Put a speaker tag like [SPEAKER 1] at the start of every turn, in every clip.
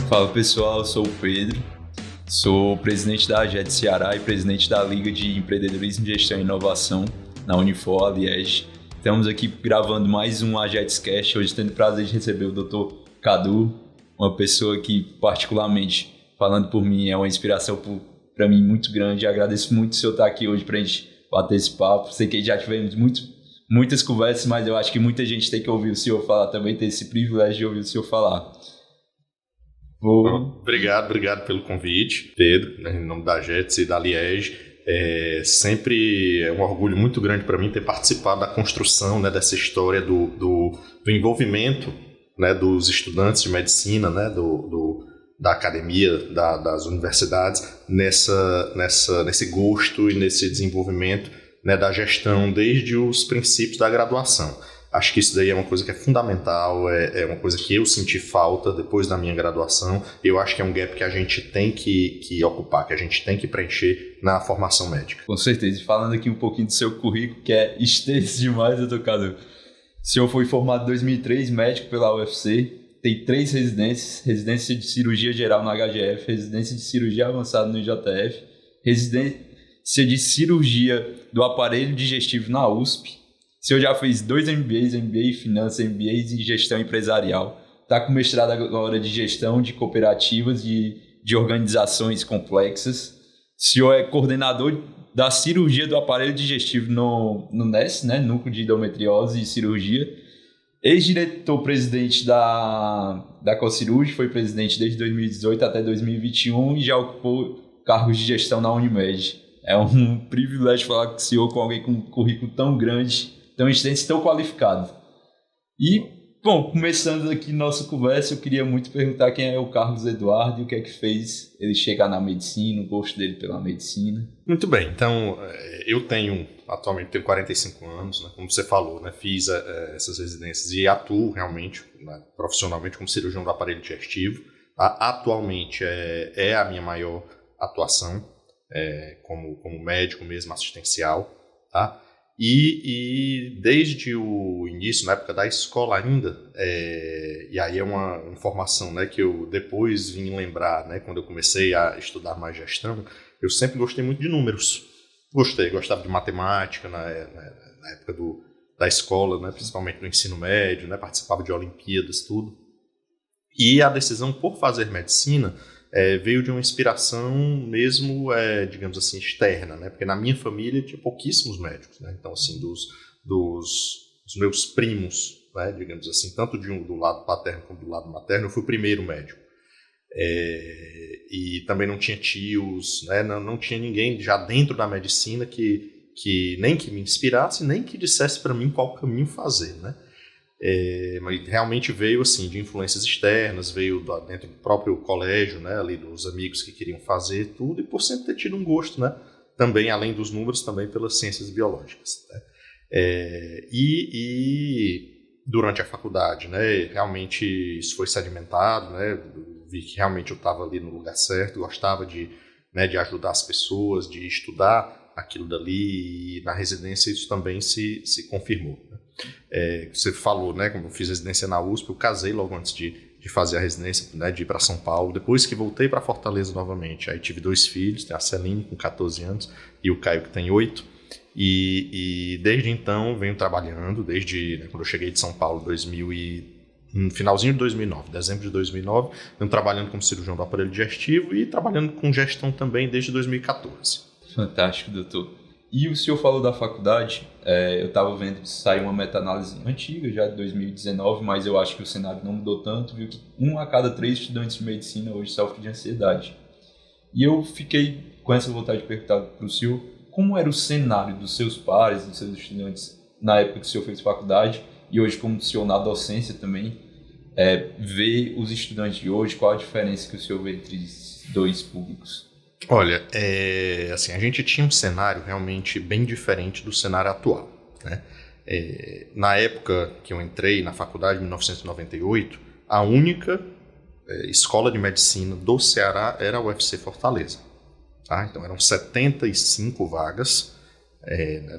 [SPEAKER 1] Fala pessoal, eu sou o Pedro, sou presidente da AGET Ceará e presidente da Liga de Empreendedorismo, Gestão e Inovação na Unifor, Liege. Estamos aqui gravando mais um AGETsCast, hoje tendo o prazer de receber o Dr. Cadu, uma pessoa que particularmente, falando por mim, é uma inspiração para mim muito grande. Agradeço muito o senhor estar aqui hoje para a gente bater esse papo. Sei que já tivemos muitas conversas, mas eu acho que muita gente tem que ouvir o senhor falar também, ter esse privilégio de ouvir o senhor falar.
[SPEAKER 2] Obrigado pelo convite, Pedro, em nome da AGET e da Liege. Sempre é um orgulho muito grande para mim ter participado da construção, né, dessa história do envolvimento, né, dos estudantes de medicina, né, da academia, das universidades, nesse gosto e nesse desenvolvimento, né, da gestão desde os princípios da graduação. Acho que isso daí é uma coisa que é fundamental, é uma coisa que eu senti falta depois da minha graduação. Eu acho que é um gap que a gente tem que ocupar, que a gente tem que preencher na formação médica.
[SPEAKER 1] Com certeza. E falando aqui um pouquinho do seu currículo, que é extenso demais, doutor Cadu. O senhor foi formado em 2003, médico pela UFC, tem 3 residências: residência de cirurgia geral no HGF, residência de cirurgia avançada no IJF, residência de cirurgia do aparelho digestivo na USP. O senhor já fez 2 MBAs, MBA em Finanças, MBAs em Gestão Empresarial. Está com mestrado agora de Gestão de Cooperativas e de Organizações Complexas. O senhor é coordenador da cirurgia do aparelho digestivo no NES, né? Núcleo de Endometriose e Cirurgia. Ex-diretor-presidente da Cocirurg, foi presidente desde 2018 até 2021 e já ocupou cargos de gestão na Unimed. É um privilégio falar com o senhor, com alguém com um currículo tão grande, tão extenso e tão qualificado. E, bom, começando aqui nossa conversa, eu queria muito perguntar quem é o Carlos Eduardo e o que é que fez ele chegar na medicina, o gosto dele pela medicina.
[SPEAKER 2] Muito bem, então eu atualmente tenho 45 anos, né, como você falou, né, fiz essas residências e atuo realmente, né, profissionalmente como cirurgião do aparelho digestivo. Atualmente é a minha maior atuação como médico mesmo, assistencial, tá? E desde o início, na época da escola ainda, e aí é uma informação, né, que eu depois vim lembrar, né, quando eu comecei a estudar mais gestão, eu sempre gostei muito de números. Gostava de matemática na época da escola, né, principalmente no ensino médio, né, participava de Olimpíadas, tudo. E a decisão por fazer medicina veio de uma inspiração mesmo, digamos assim, externa, né? Porque na minha família tinha pouquíssimos médicos, né? Então, assim, dos meus primos, né, digamos assim, tanto do lado paterno como do lado materno, eu fui o primeiro médico. E também não tinha tios, né? Não tinha ninguém já dentro da medicina que nem que me inspirasse, nem que dissesse para mim qual caminho fazer, né? Mas realmente veio assim de influências externas, veio dentro do próprio colégio, né, ali dos amigos que queriam fazer tudo, e por sempre ter tido um gosto, né, também além dos números, também pelas ciências biológicas, né? E durante a faculdade, né, realmente isso foi sedimentado, né, vi que realmente eu estava ali no lugar certo, gostava de ajudar as pessoas, de estudar aquilo dali, e na residência isso também se confirmou, né? Você falou, né, como eu fiz residência na USP, eu casei logo antes de fazer a residência, né, de ir para São Paulo. Depois que voltei para Fortaleza novamente, aí tive 2 filhos, tem a Celine com 14 anos e o Caio que tem 8. E desde então venho trabalhando, desde quando eu cheguei de São Paulo no finalzinho de 2009, dezembro de 2009, venho trabalhando como cirurgião do aparelho digestivo e trabalhando com gestão também desde 2014.
[SPEAKER 1] Fantástico, doutor. E o senhor falou da faculdade, eu estava vendo que saiu uma meta-análise antiga, já de 2019, mas eu acho que o cenário não mudou tanto, viu que 1 a cada 3 estudantes de medicina hoje sofre de ansiedade. E eu fiquei com essa vontade de perguntar para o senhor como era o cenário dos seus pares, dos seus estudantes, na época que o senhor fez faculdade, e hoje como o senhor na docência também, ver os estudantes de hoje, qual a diferença que o senhor vê entre esses 2 públicos?
[SPEAKER 2] Olha, assim, a gente tinha um cenário realmente bem diferente do cenário atual, né? Na época que eu entrei na faculdade, em 1998, a única escola de medicina do Ceará era a UFC Fortaleza, tá? Então eram 75 vagas,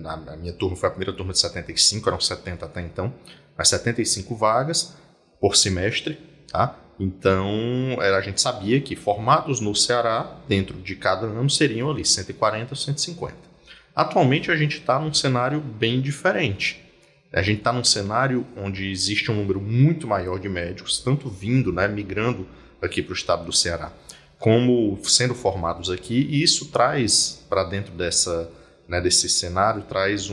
[SPEAKER 2] na minha turma foi a primeira turma de 75, eram 70 até então, mas 75 vagas por semestre, tá? Então, a gente sabia que formados no Ceará, dentro de cada ano, seriam ali 140 ou 150. Atualmente, a gente está num cenário bem diferente. A gente está num cenário onde existe um número muito maior de médicos, tanto vindo, né, migrando aqui para o estado do Ceará, como sendo formados aqui, e isso traz para dentro desse cenário, traz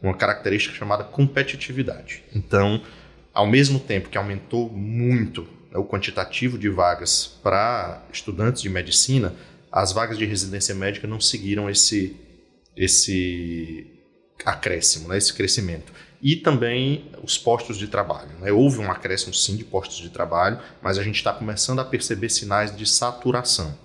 [SPEAKER 2] uma característica chamada competitividade. Então, ao mesmo tempo que aumentou muito o quantitativo de vagas para estudantes de medicina, as vagas de residência médica não seguiram esse acréscimo, né, esse crescimento. E também os postos de trabalho, né? Houve um acréscimo sim de postos de trabalho, mas a gente está começando a perceber sinais de saturação.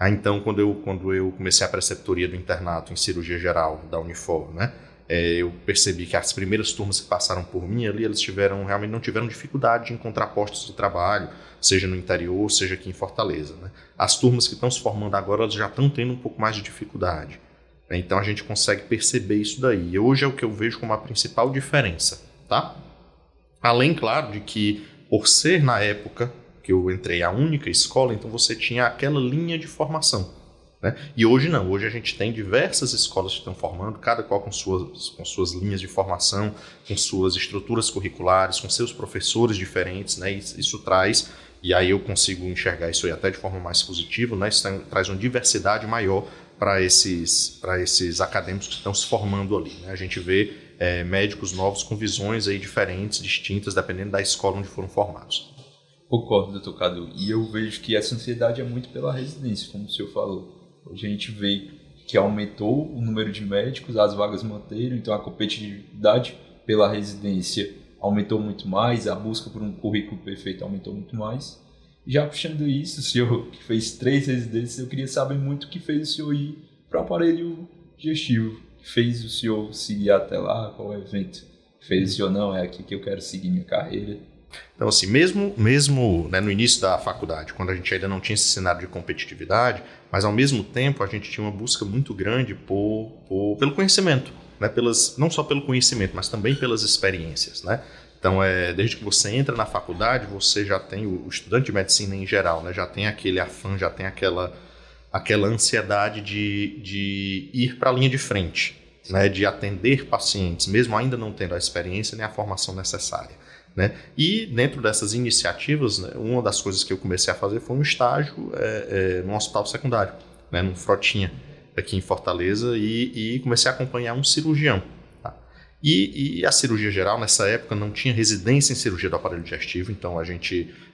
[SPEAKER 2] Então, quando eu comecei a preceptoria do internato em cirurgia geral da Unifor, né, eu percebi que as primeiras turmas que passaram por mim ali, eles realmente não tiveram dificuldade de encontrar postos de trabalho, seja no interior, seja aqui em Fortaleza, né? As turmas que estão se formando agora, elas já estão tendo um pouco mais de dificuldade. Então a gente consegue perceber isso daí. E hoje é o que eu vejo como a principal diferença, tá? Além, claro, de que por ser na época que eu entrei a única escola, então você tinha aquela linha de formação, né? E hoje não, hoje a gente tem diversas escolas que estão formando, cada qual com suas linhas de formação, com suas estruturas curriculares, com seus professores diferentes, né? Isso traz, e aí eu consigo enxergar isso aí até de forma mais positiva, né? Isso traz uma diversidade maior para esses acadêmicos que estão se formando ali, né? A gente vê médicos novos com visões aí diferentes, distintas, dependendo da escola onde foram formados.
[SPEAKER 1] Concordo, doutor Cadu. E eu vejo que essa ansiedade é muito pela residência, como o senhor falou. Hoje a gente vê que aumentou o número de médicos, as vagas manteram, então a competitividade pela residência aumentou muito mais, a busca por um currículo perfeito aumentou muito mais. Já puxando isso, o senhor que fez 3 residências, eu queria saber muito o que fez o senhor ir para o aparelho digestivo, o que fez o senhor seguir até lá, qual evento fez o senhor, não, é aqui que eu quero seguir minha carreira.
[SPEAKER 2] Então, assim, mesmo né, no início da faculdade, quando a gente ainda não tinha esse cenário de competitividade, mas ao mesmo tempo a gente tinha uma busca muito grande pelo conhecimento, né, não só pelo conhecimento, mas também pelas experiências, né? Então, desde que você entra na faculdade, você já tem, o estudante de medicina em geral, né, já tem aquele afã, já tem aquela ansiedade de ir para a linha de frente, né, de atender pacientes, mesmo ainda não tendo a experiência nem a formação necessária, né? E dentro dessas iniciativas, né, uma das coisas que eu comecei a fazer foi um estágio no hospital secundário, né, num Frotinha, aqui em Fortaleza, e comecei a acompanhar um cirurgião. E a cirurgia geral, nessa época, não tinha residência em cirurgia do aparelho digestivo, então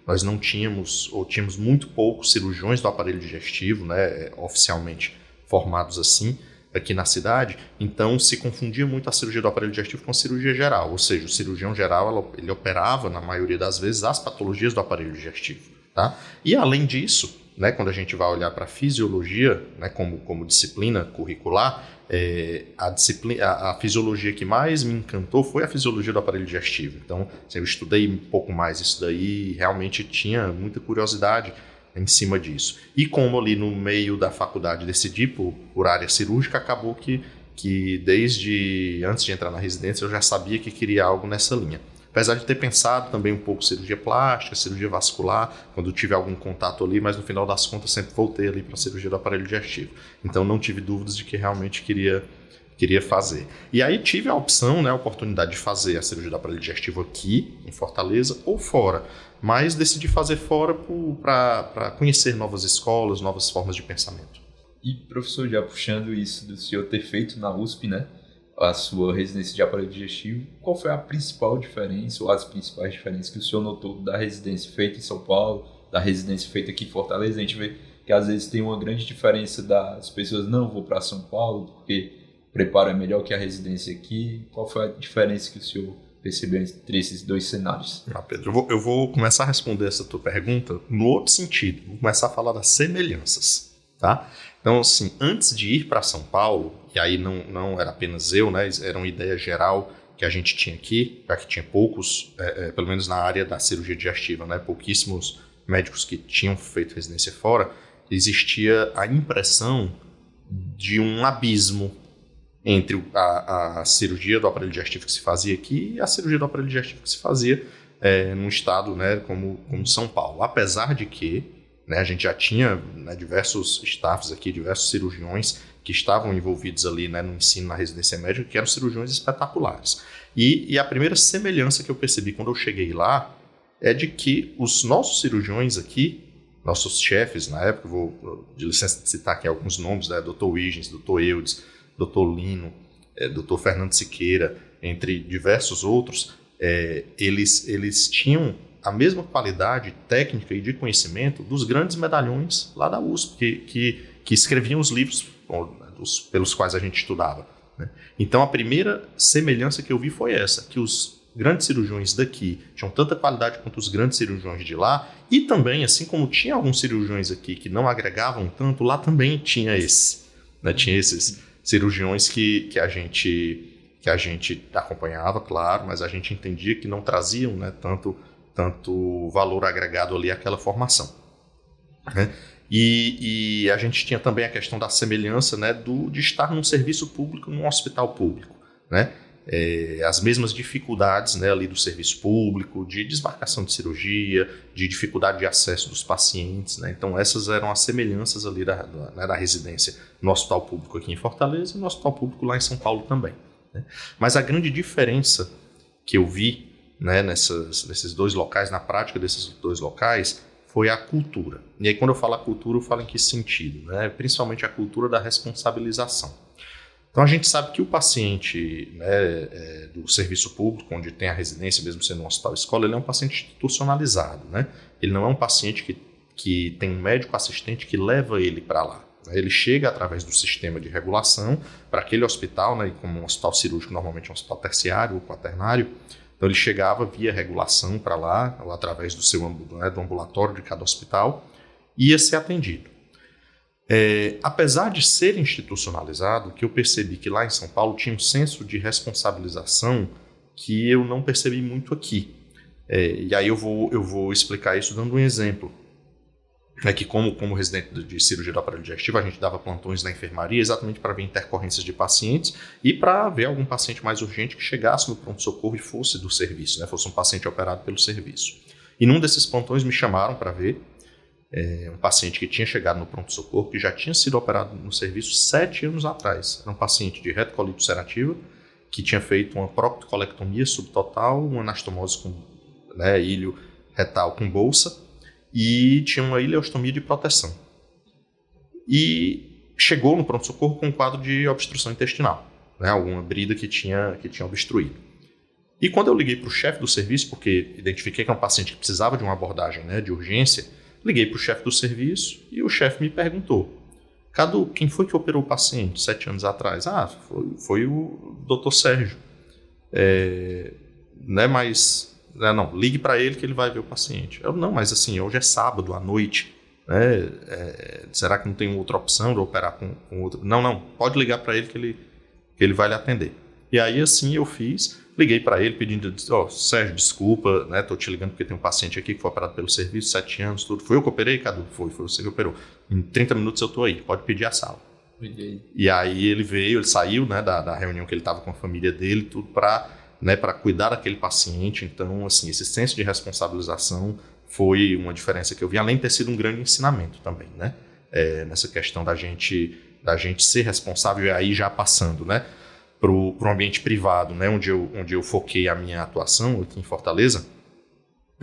[SPEAKER 2] nós não tínhamos, ou tínhamos muito poucos cirurgiões do aparelho digestivo, né, oficialmente formados assim, aqui na cidade, então se confundia muito a cirurgia do aparelho digestivo com a cirurgia geral, ou seja, o cirurgião geral ele operava, na maioria das vezes, as patologias do aparelho digestivo. Tá? E além disso, né, quando a gente vai olhar para a fisiologia, né, como disciplina curricular, a fisiologia que mais me encantou foi a fisiologia do aparelho digestivo. Então, eu estudei um pouco mais isso daí e realmente tinha muita curiosidade em cima disso. E como ali no meio da faculdade decidi por área cirúrgica, acabou que desde antes de entrar na residência eu já sabia que queria algo nessa linha. Apesar de ter pensado também um pouco cirurgia plástica, cirurgia vascular, quando tive algum contato ali, mas no final das contas sempre voltei ali para a cirurgia do aparelho digestivo. Então não tive dúvidas de que realmente queria fazer. E aí tive a opção, né, a oportunidade de fazer a cirurgia do aparelho digestivo aqui, em Fortaleza, ou fora. Mas decidi fazer fora para conhecer novas escolas, novas formas de pensamento.
[SPEAKER 1] E, professor, já puxando isso do senhor ter feito na USP, né, a sua residência de aparelho digestivo, qual foi a principal diferença, ou as principais diferenças que o senhor notou da residência feita em São Paulo, da residência feita aqui em Fortaleza? A gente vê que às vezes tem uma grande diferença das pessoas, não vou para São Paulo porque o preparo é melhor que a residência aqui. Qual foi a diferença que o senhor percebeu entre esses dois cenários?
[SPEAKER 2] Pedro, eu vou começar a responder essa tua pergunta no outro sentido. Vou começar a falar das semelhanças, tá? Então, assim, antes de ir para São Paulo, e aí não era apenas eu, né? Era uma ideia geral que a gente tinha aqui, já que tinha poucos, pelo menos na área da cirurgia digestiva, né? Pouquíssimos médicos que tinham feito residência fora, existia a impressão de um abismo entre a cirurgia do aparelho digestivo que se fazia aqui e a cirurgia do aparelho digestivo que se fazia num estado, né, como São Paulo. Apesar de que, né, a gente já tinha, né, diversos staffs aqui, diversos cirurgiões que estavam envolvidos ali, né, no ensino na residência médica, que eram cirurgiões espetaculares. E a primeira semelhança que eu percebi quando eu cheguei lá é de que os nossos cirurgiões aqui, nossos chefes na época, vou de licença de citar aqui alguns nomes, né, Dr. Wiggins, Dr. Eudes, Dr. Lino, Dr. Fernando Siqueira, entre diversos outros, eles tinham a mesma qualidade técnica e de conhecimento dos grandes medalhões lá da USP, que escreviam os livros pelos quais a gente estudava, né? Então a primeira semelhança que eu vi foi essa, que os grandes cirurgiões daqui tinham tanta qualidade quanto os grandes cirurgiões de lá, e também, assim como tinha alguns cirurgiões aqui que não agregavam tanto, lá também tinha né? Tinha esses cirurgiões que a gente acompanhava, claro, mas a gente entendia que não traziam, né, tanto valor agregado ali àquela formação, né? E a gente tinha também a questão da semelhança, né, de estar num serviço público, num hospital público, né? As mesmas dificuldades, né, ali do serviço público, de desmarcação de cirurgia, de dificuldade de acesso dos pacientes, né? Então essas eram as semelhanças ali da residência no hospital público aqui em Fortaleza e no hospital público lá em São Paulo também, né? Mas a grande diferença que eu vi, né, nesses dois locais, na prática desses dois locais, foi a cultura. E aí quando eu falo a cultura, eu falo em que sentido, né? Principalmente a cultura da responsabilização. Então a gente sabe que o paciente, né, do serviço público, onde tem a residência, mesmo sendo um hospital-escola, ele é um paciente institucionalizado, né? Ele não é um paciente que tem um médico assistente que leva ele para lá. Ele chega através do sistema de regulação para aquele hospital, né, como um hospital cirúrgico, normalmente é um hospital terciário ou quaternário. Então ele chegava via regulação para lá, ou através do ambulatório de cada hospital, e ia ser atendido. Apesar de ser institucionalizado, que eu percebi que lá em São Paulo tinha um senso de responsabilização que eu não percebi muito aqui. E aí eu vou explicar isso dando um exemplo. Que como residente de cirurgia do aparelho digestivo, a gente dava plantões na enfermaria exatamente para ver intercorrências de pacientes e para ver algum paciente mais urgente que chegasse no pronto-socorro e fosse do serviço, né, fosse um paciente operado pelo serviço. E num desses plantões me chamaram para ver um paciente que tinha chegado no pronto-socorro, que já tinha sido operado no serviço 7 anos atrás. Era um paciente de retocolite ulcerativa, que tinha feito uma proctocolectomia subtotal, uma anastomose com, né, ilho retal com bolsa, e tinha uma ileostomia de proteção. E chegou no pronto-socorro com um quadro de obstrução intestinal, né, alguma brida que tinha obstruído. E quando eu liguei para o chefe do serviço, porque identifiquei que é um paciente que precisava de uma abordagem, né, de urgência, liguei para o chefe do serviço e o chefe me perguntou: Cadu, quem foi que operou o paciente 7 anos atrás? Foi o Dr. Sérgio. Mas... não, ligue para ele que ele vai ver o paciente. Eu, não, mas assim, hoje é sábado à noite, né? Será que não tem outra opção de operar com outro? Não, pode ligar para ele que ele vai lhe atender. E aí assim eu fiz, liguei para ele pedindo: Sérgio, desculpa, né? Tô te ligando porque tem um paciente aqui que foi operado pelo serviço, 7 anos, tudo. Foi eu que operei, Cadu? Foi você que operou. Em 30 minutos eu tô aí, pode pedir a sala. E aí ele saiu, né, da reunião que ele estava com a família dele, tudo para cuidar daquele paciente. Então, assim, esse senso de responsabilização foi uma diferença que eu vi, além de ter sido um grande ensinamento também, né? Nessa questão da gente ser responsável, e aí já passando, né, para o ambiente privado, né, onde eu foquei a minha atuação aqui em Fortaleza.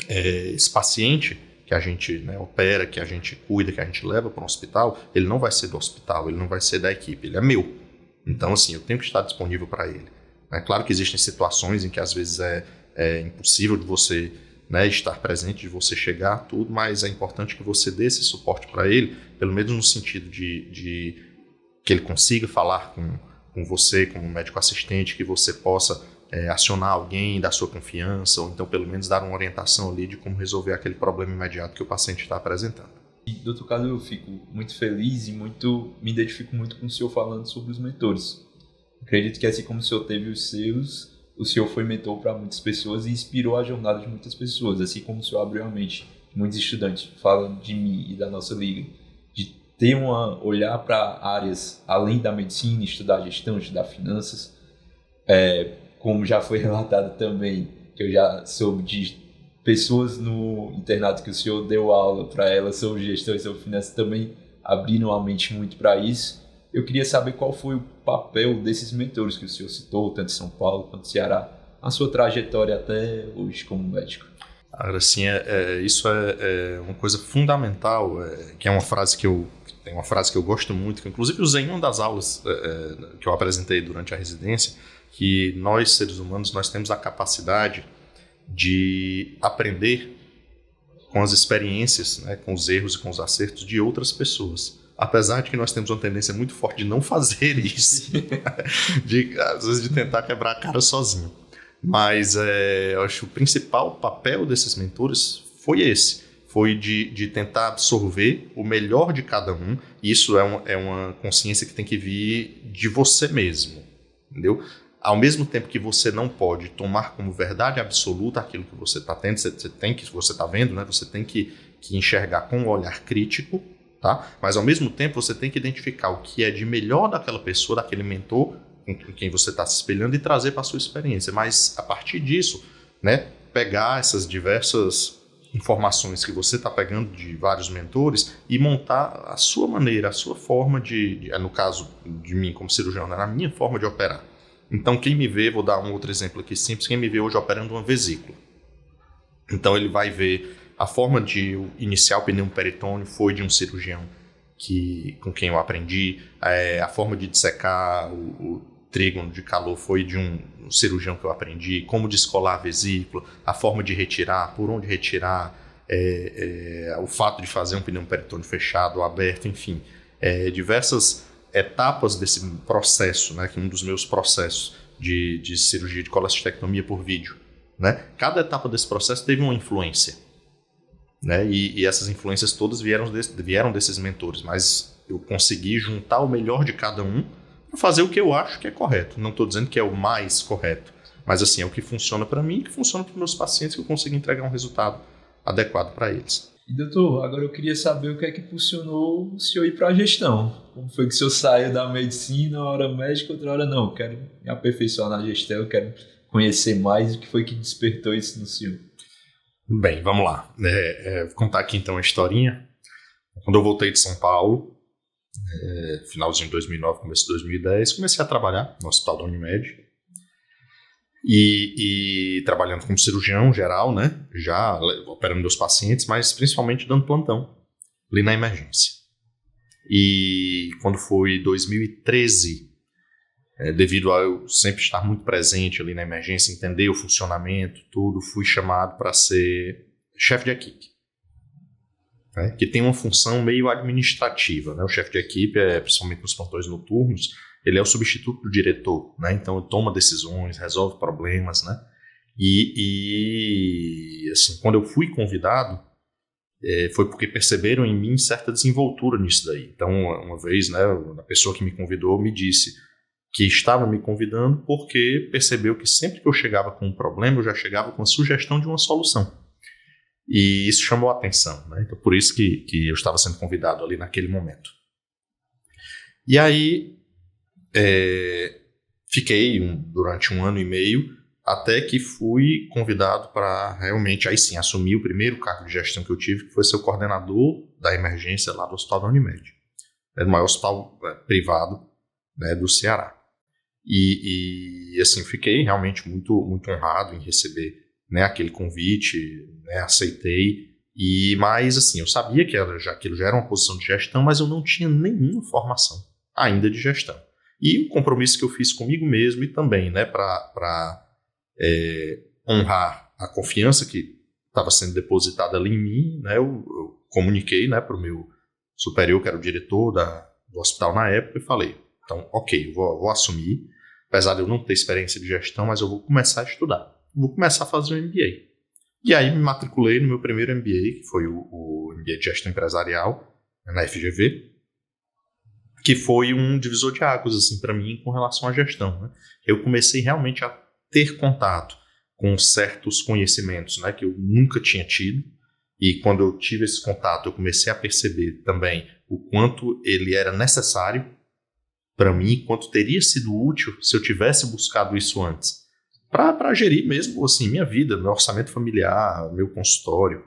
[SPEAKER 2] Esse paciente que a gente, né, opera, que a gente cuida, que a gente leva para um hospital, ele não vai ser do hospital, ele não vai ser da equipe, ele é meu. Então, assim, eu tenho que estar disponível para ele. É claro que existem situações em que às vezes é impossível de você, né, estar presente, de você chegar, tudo, mas é importante que você dê esse suporte para ele, pelo menos no sentido de que ele consiga falar com você, como médico assistente, que você possa acionar alguém da sua confiança, ou então pelo menos dar uma orientação ali de como resolver aquele problema imediato que o paciente está apresentando.
[SPEAKER 1] E, doutor Cadu, eu fico muito feliz e me identifico muito com o senhor falando sobre os mentores. Acredito que assim como o senhor teve os seus, o senhor foi mentor para muitas pessoas e inspirou a jornada de muitas pessoas, assim como o senhor abriu a mente. Muitos estudantes falam de mim e da nossa liga, de ter olhar para áreas além da medicina, estudar gestão, estudar finanças, como já foi relatado também, que eu já soube de pessoas no internato que o senhor deu aula para elas sobre gestão e sobre finanças também abriram a mente muito para isso. Eu queria saber qual foi o papel desses mentores que o senhor citou, tanto em São Paulo quanto no Ceará, na sua trajetória até hoje como médico.
[SPEAKER 2] Assim, isso é uma coisa fundamental, que é uma frase que eu gosto muito, que inclusive usei em uma das aulas que eu apresentei durante a residência, que nós, seres humanos, nós temos a capacidade de aprender com as experiências, né, com os erros e com os acertos de outras pessoas. Apesar de que nós temos uma tendência muito forte de não fazer isso, às vezes de tentar quebrar a cara sozinho. Mas eu acho que o principal papel desses mentores foi esse. Foi de tentar absorver o melhor de cada um. E isso é uma consciência que tem que vir de você mesmo. Entendeu? Ao mesmo tempo que você não pode tomar como verdade absoluta aquilo que você está tendo, você está vendo, né? Você tem que enxergar com um olhar crítico, tá? Mas ao mesmo tempo você tem que identificar o que é de melhor daquela pessoa, daquele mentor com quem você está se espelhando e trazer para a sua experiência. Mas a partir disso, né, pegar essas diversas informações que você está pegando de vários mentores e montar a sua maneira, a sua forma no caso de mim como cirurgião, né, a minha forma de operar. Então quem me vê, vou dar um outro exemplo aqui simples, quem me vê hoje operando uma vesícula. Então ele vai ver a forma de iniciar o pneu peritônio foi de um cirurgião com quem eu aprendi, a forma de dissecar o trígono de calor foi de um cirurgião que eu aprendi, como descolar a vesícula, a forma de retirar, por onde retirar, o fato de fazer um pneu peritônio fechado ou aberto, enfim, diversas etapas desse processo, né, que é um dos meus processos de cirurgia de colestectomia por vídeo, né? Cada etapa desse processo teve uma influência, né? E essas influências todas vieram desses mentores, mas eu consegui juntar o melhor de cada um para fazer o que eu acho que é correto. Não estou dizendo que é o mais correto, mas assim, é o que funciona para mim, que funciona para os meus pacientes, que eu consigo entregar um resultado adequado para eles.
[SPEAKER 1] E doutor, agora eu queria saber o que é que impulsionou o senhor ir para a gestão. Como foi que o senhor saiu da medicina, uma hora médica, outra hora não? Quero me aperfeiçoar na gestão, quero conhecer mais. O que foi que despertou isso no senhor?
[SPEAKER 2] Bem, vamos lá. Vou contar aqui então a historinha. Quando eu voltei de São Paulo, finalzinho de 2009, começo de 2010, comecei a trabalhar no Hospital da Unimed. E trabalhando como cirurgião geral, né? Já operando meus pacientes, mas principalmente dando plantão ali na emergência. E quando foi 2013, devido a eu sempre estar muito presente ali na emergência, entender o funcionamento, tudo, fui chamado para ser chefe de equipe, né? Que tem uma função meio administrativa, né? O chefe de equipe, principalmente nos plantões noturnos, ele é o substituto do diretor, né? Então ele toma decisões, resolve problemas, né? E assim, quando eu fui convidado, foi porque perceberam em mim certa desenvoltura nisso daí. Então, uma vez, né, a pessoa que me convidou me disse que estava me convidando porque percebeu que sempre que eu chegava com um problema, eu já chegava com a sugestão de uma solução. E isso chamou a atenção, né? Então, por isso que eu estava sendo convidado ali naquele momento. E aí, fiquei durante 1 ano e meio, até que fui convidado para realmente, aí sim, assumir o primeiro cargo de gestão que eu tive, que foi ser o coordenador da emergência lá do Hospital da Unimed. É o maior hospital privado, né, do Ceará. E assim, fiquei realmente muito, muito honrado em receber, né, aquele convite, né, aceitei. Mas assim, eu sabia que aquilo já era uma posição de gestão, mas eu não tinha nenhuma formação ainda de gestão. E o compromisso que eu fiz comigo mesmo e também, né, para honrar a confiança que estava sendo depositada ali em mim, né, eu comuniquei, né, para o meu superior, que era o diretor do hospital na época, e falei, então, ok, eu vou assumir, apesar de eu não ter experiência de gestão, mas eu vou começar a estudar, vou começar a fazer um MBA. E aí me matriculei no meu primeiro MBA, que foi o MBA de Gestão Empresarial, na FGV, que foi um divisor de águas assim, para mim com relação à gestão, né? Eu comecei realmente a ter contato com certos conhecimentos, né, que eu nunca tinha tido, e quando eu tive esse contato eu comecei a perceber também o quanto ele era necessário para mim, quanto teria sido útil se eu tivesse buscado isso antes. para gerir mesmo assim, minha vida, meu orçamento familiar, meu consultório,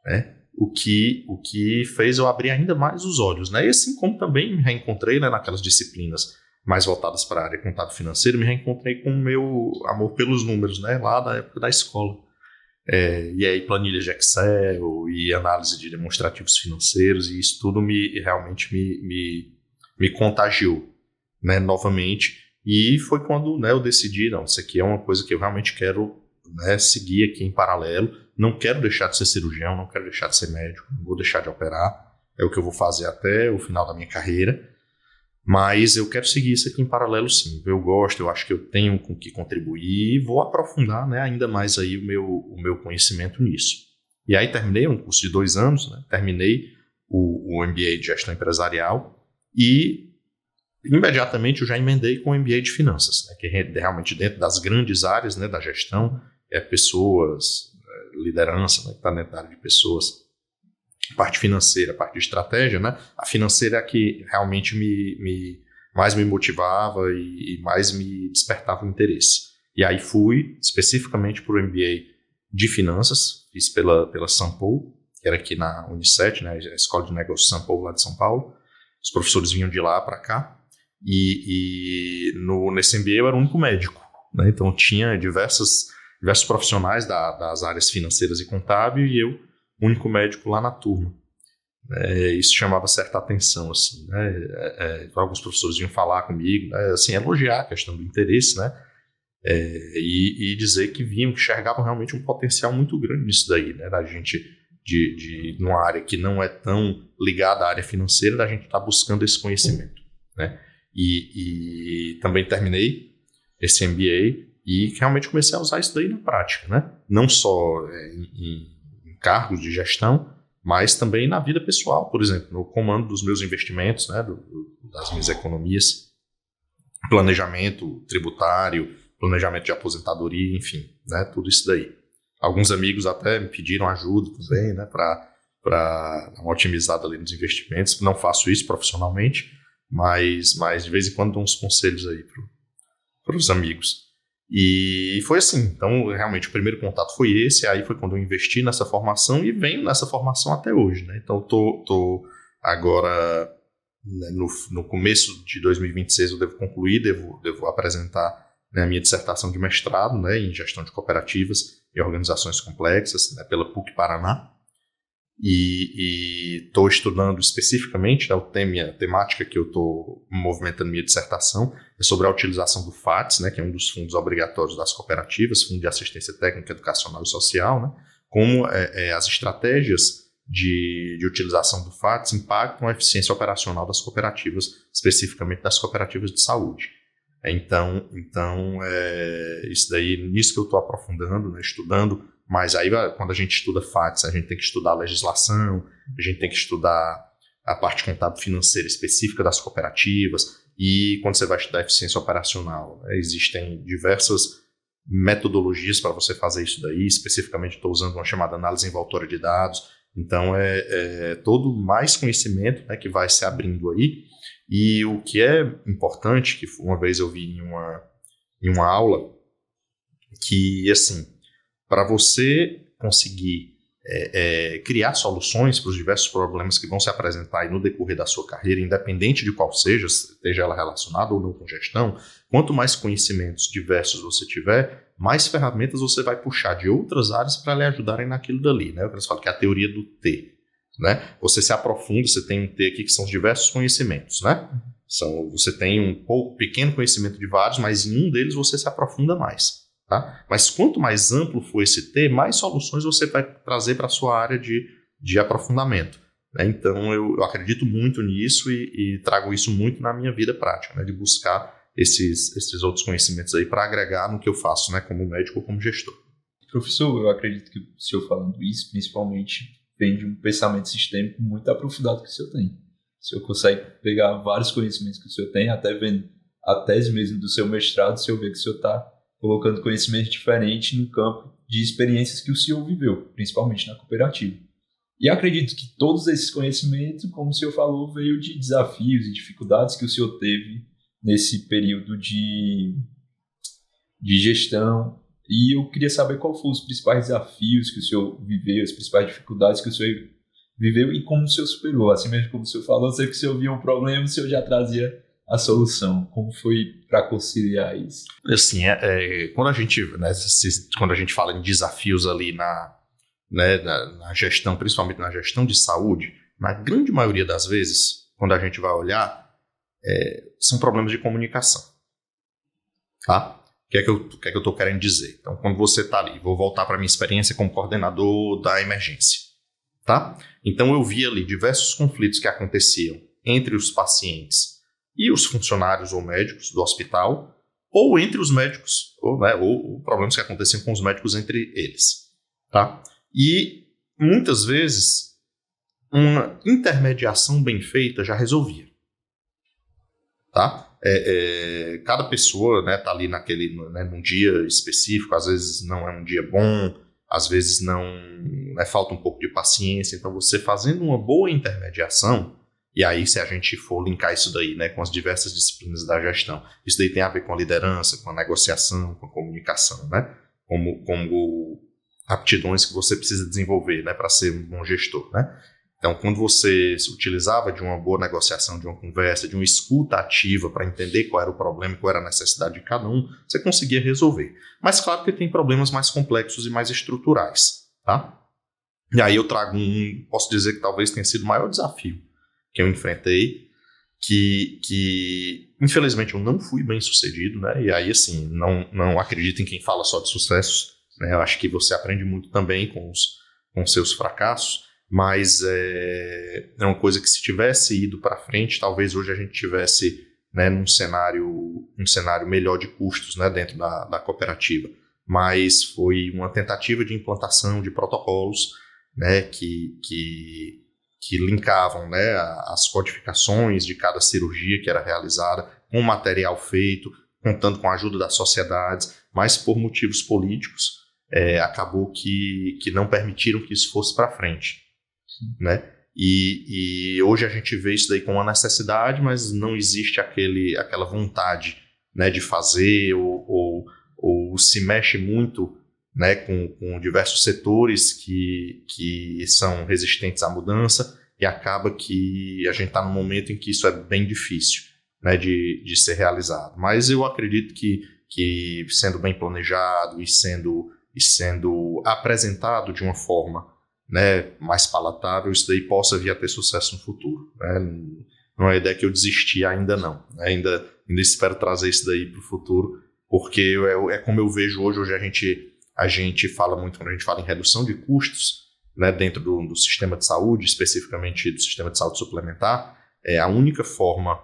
[SPEAKER 2] né? O que fez eu abrir ainda mais os olhos, né? E assim como também me reencontrei, né, naquelas disciplinas mais voltadas para a área contábil financeira, me reencontrei com o meu amor pelos números, né? Lá na época da escola. E aí planilhas de Excel e análise de demonstrativos financeiros, e isso tudo realmente me contagiou, né, novamente. E foi quando, né, eu decidi, não, isso aqui é uma coisa que eu realmente quero, né, seguir aqui em paralelo. Não quero deixar de ser cirurgião, não quero deixar de ser médico, não vou deixar de operar. É o que eu vou fazer até o final da minha carreira. Mas eu quero seguir isso aqui em paralelo, sim. Eu gosto, eu acho que eu tenho com que contribuir e vou aprofundar, né, ainda mais aí o meu conhecimento nisso. E aí terminei um curso de 2 anos, né, terminei o MBA de Gestão Empresarial e imediatamente eu já emendei com o MBA de Finanças, né, que é realmente dentro das grandes áreas, né, da gestão, pessoas, liderança, né, que está dentro da área de pessoas. Parte financeira, parte de estratégia, né? A financeira é a que realmente mais me motivava e mais me despertava o interesse. E aí fui especificamente para o MBA de Finanças, fiz pela Sampo, que era aqui na Unicet, né? A Escola de Negócios Sampo lá de São Paulo. Os professores vinham de lá para cá e nesse MBA eu era o único médico, né? Então tinha diversos profissionais das áreas financeiras e contábil e eu único médico lá na turma. Isso chamava certa atenção, assim, né? Alguns professores vinham falar comigo, né? Assim, elogiar a questão do interesse, né? E dizer que enxergavam realmente um potencial muito grande nisso daí, né? Da gente, numa área que não é tão ligada à área financeira, da gente estar buscando esse conhecimento, né? E também terminei esse MBA e realmente comecei a usar isso daí na prática, né? Não só em cargos de gestão, mas também na vida pessoal, por exemplo, no comando dos meus investimentos, né, das minhas economias, planejamento tributário, planejamento de aposentadoria, enfim, né, tudo isso daí. Alguns amigos até me pediram ajuda também, né, para dar uma otimizada ali nos investimentos. Não faço isso profissionalmente, mas de vez em quando dou uns conselhos aí para os amigos. E foi assim, então realmente o primeiro contato foi esse, aí foi quando eu investi nessa formação e venho nessa formação até hoje, né? Então tô agora, né, no começo de 2026 eu devo concluir, devo apresentar, né, a minha dissertação de mestrado, né, em gestão de cooperativas e organizações complexas, né, pela PUC Paraná. E estou estudando especificamente, né, a temática que eu estou movimentando minha dissertação é sobre a utilização do FATS, né, que é um dos fundos obrigatórios das cooperativas, Fundo de Assistência Técnica, Educacional e Social, né, como as estratégias de utilização do FATS impactam a eficiência operacional das cooperativas, especificamente das cooperativas de saúde. Então isso daí, nisso que eu estou aprofundando, né, estudando. Mas aí, quando a gente estuda FATS, a gente tem que estudar a legislação, a gente tem que estudar a parte contábil financeira específica das cooperativas, e quando você vai estudar eficiência operacional, né, existem diversas metodologias para você fazer isso daí. Especificamente estou usando uma chamada análise envoltória de dados. Então todo mais conhecimento, né, que vai se abrindo aí. E o que é importante, que uma vez eu vi em uma aula, que assim, para você conseguir criar soluções para os diversos problemas que vão se apresentar aí no decorrer da sua carreira, independente de qual seja ela relacionada ou não com gestão, quanto mais conhecimentos diversos você tiver, mais ferramentas você vai puxar de outras áreas para lhe ajudarem naquilo dali, né? Eu falo que é a teoria do T, né? Você se aprofunda, você tem um T aqui que são os diversos conhecimentos, né? Você tem um pequeno conhecimento de vários, mas em um deles você se aprofunda mais. Tá? Mas quanto mais amplo for esse T, mais soluções você vai trazer para a sua área de aprofundamento, né? Então eu acredito muito nisso e trago isso muito na minha vida prática, né? De buscar esses outros conhecimentos aí para agregar no que eu faço, né? Como médico ou como gestor.
[SPEAKER 1] Professor, eu acredito que o senhor falando isso, principalmente, vem de um pensamento sistêmico muito aprofundado que o senhor tem. O senhor consegue pegar vários conhecimentos que o senhor tem, até vendo a tese mesmo do seu mestrado, o senhor vê que o senhor está colocando conhecimento diferente no campo de experiências que o senhor viveu, principalmente na cooperativa. E acredito que todos esses conhecimentos, como o senhor falou, veio de desafios e dificuldades que o senhor teve nesse período de gestão E eu queria saber qual foram os principais desafios que o senhor viveu, as principais dificuldades que o senhor viveu e como o senhor superou. Assim mesmo como o senhor falou, sempre que o senhor via um problema, o senhor já trazia a solução. Como foi para conciliar isso?
[SPEAKER 2] Assim, quando a gente fala em desafios ali na gestão, principalmente na gestão de saúde, na grande maioria das vezes, quando a gente vai olhar, são problemas de comunicação. Tá? O que é que eu estou querendo dizer? Então, quando você está ali, vou voltar para a minha experiência como coordenador da emergência. Tá? Então, eu vi ali diversos conflitos que aconteciam entre os pacientes e os funcionários ou médicos do hospital, ou entre os médicos, ou problemas que aconteciam com os médicos entre eles. Tá? E, muitas vezes, uma intermediação bem feita já resolvia. Tá? Cada pessoa tá ali num dia específico, às vezes não é um dia bom, às vezes não falta um pouco de paciência. Então, você fazendo uma boa intermediação, e aí se a gente for linkar isso daí com as diversas disciplinas da gestão, isso daí tem a ver com a liderança, com a negociação, com a comunicação, como aptidões que você precisa desenvolver para ser um bom gestor. Então, quando você se utilizava de uma boa negociação, de uma conversa, de uma escuta ativa para entender qual era o problema, qual era a necessidade de cada um, você conseguia resolver. Mas claro que tem problemas mais complexos e mais estruturais. Tá? E aí eu trago posso dizer que talvez tenha sido o maior desafio que eu enfrentei, que infelizmente eu não fui bem sucedido, e aí assim, não acredito em quem fala só de sucessos, eu acho que você aprende muito também com seus fracassos, mas é uma coisa que se tivesse ido para frente, talvez hoje a gente tivesse num cenário melhor de custos dentro da cooperativa. Mas foi uma tentativa de implantação de protocolos que linkavam as codificações de cada cirurgia que era realizada com o material feito, contando com a ajuda das sociedades, mas por motivos políticos acabou que não permitiram que isso fosse para frente. E hoje a gente vê isso daí como uma necessidade, mas não existe aquela vontade de fazer ou se mexe muito com diversos setores que são resistentes à mudança, e acaba que a gente está num momento em que isso é bem difícil de ser realizado. Mas eu acredito que sendo bem planejado e sendo apresentado de uma forma mais palatável, isso daí possa vir a ter sucesso no futuro. Não é a ideia que eu desisti ainda não. Ainda espero trazer isso daí para o futuro, porque é como eu vejo hoje a gente fala muito, quando a gente fala em redução de custos, dentro do sistema de saúde, especificamente do sistema de saúde suplementar, a única forma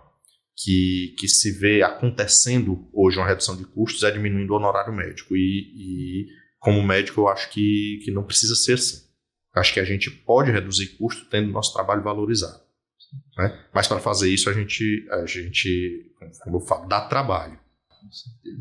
[SPEAKER 2] que se vê acontecendo hoje uma redução de custos é diminuindo o honorário médico. E como médico, eu acho que não precisa ser assim. Acho que a gente pode reduzir custo tendo nosso trabalho valorizado. Mas para fazer isso, a gente, como eu falo, dá trabalho.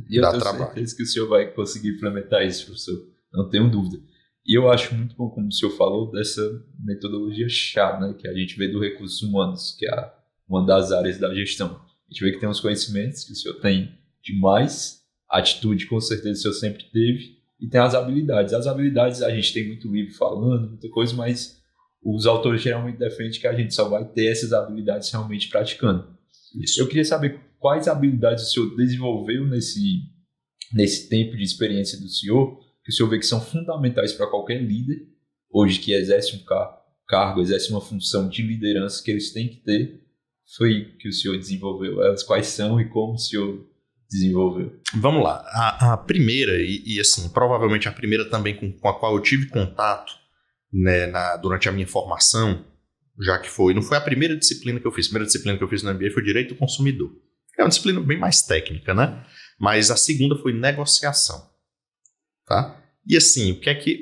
[SPEAKER 1] E eu tenho certeza que o senhor vai conseguir implementar isso, professor. Não tenho dúvida. E eu acho muito bom, como o senhor falou, dessa metodologia-chave, que a gente vê do recursos humanos, que é uma das áreas da gestão. A gente vê que tem os conhecimentos que o senhor tem demais, a atitude com certeza o senhor sempre teve, e tem as habilidades. As habilidades a gente tem muito livro falando, muita coisa, mas os autores geralmente defendem que a gente só vai ter essas habilidades realmente praticando. Isso. Eu queria saber quais habilidades o senhor desenvolveu nesse tempo de experiência do senhor, que o senhor vê que são fundamentais para qualquer líder, hoje que exerce um cargo, exerce uma função de liderança que eles têm que ter, foi que o senhor desenvolveu. Elas quais são e como o senhor desenvolveu? Vamos lá.
[SPEAKER 2] A primeira, e assim, provavelmente a primeira também com a qual eu tive contato durante a minha formação, já que não foi a primeira disciplina que eu fiz. A primeira disciplina que eu fiz no MBA foi Direito do Consumidor. É uma disciplina bem mais técnica, Mas a segunda foi negociação. Tá? E assim, o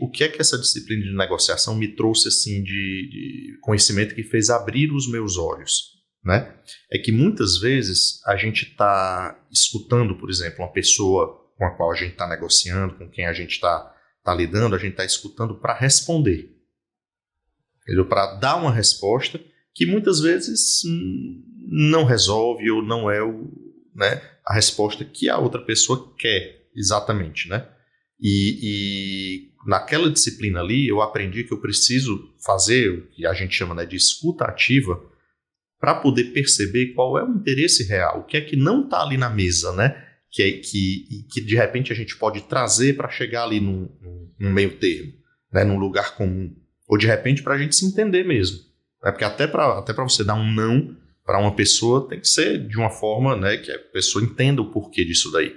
[SPEAKER 2] que é que essa disciplina de negociação me trouxe assim, de conhecimento que fez abrir os meus olhos? É que muitas vezes a gente está escutando, por exemplo, uma pessoa com a qual a gente está negociando, com quem a gente está lidando, a gente está escutando para responder. Para dar uma resposta que muitas vezes não resolve ou não é a resposta que a outra pessoa quer exatamente. E naquela disciplina ali, eu aprendi que eu preciso fazer o que a gente chama, né, de escuta ativa para poder perceber qual é o interesse real, o que é que não está ali na mesa, né? Que de repente a gente pode trazer para chegar ali num meio termo, né, num lugar comum. Ou de repente para a gente se entender mesmo. Né? Porque até para você dar um não para uma pessoa tem que ser de uma forma, né, que a pessoa entenda o porquê disso daí.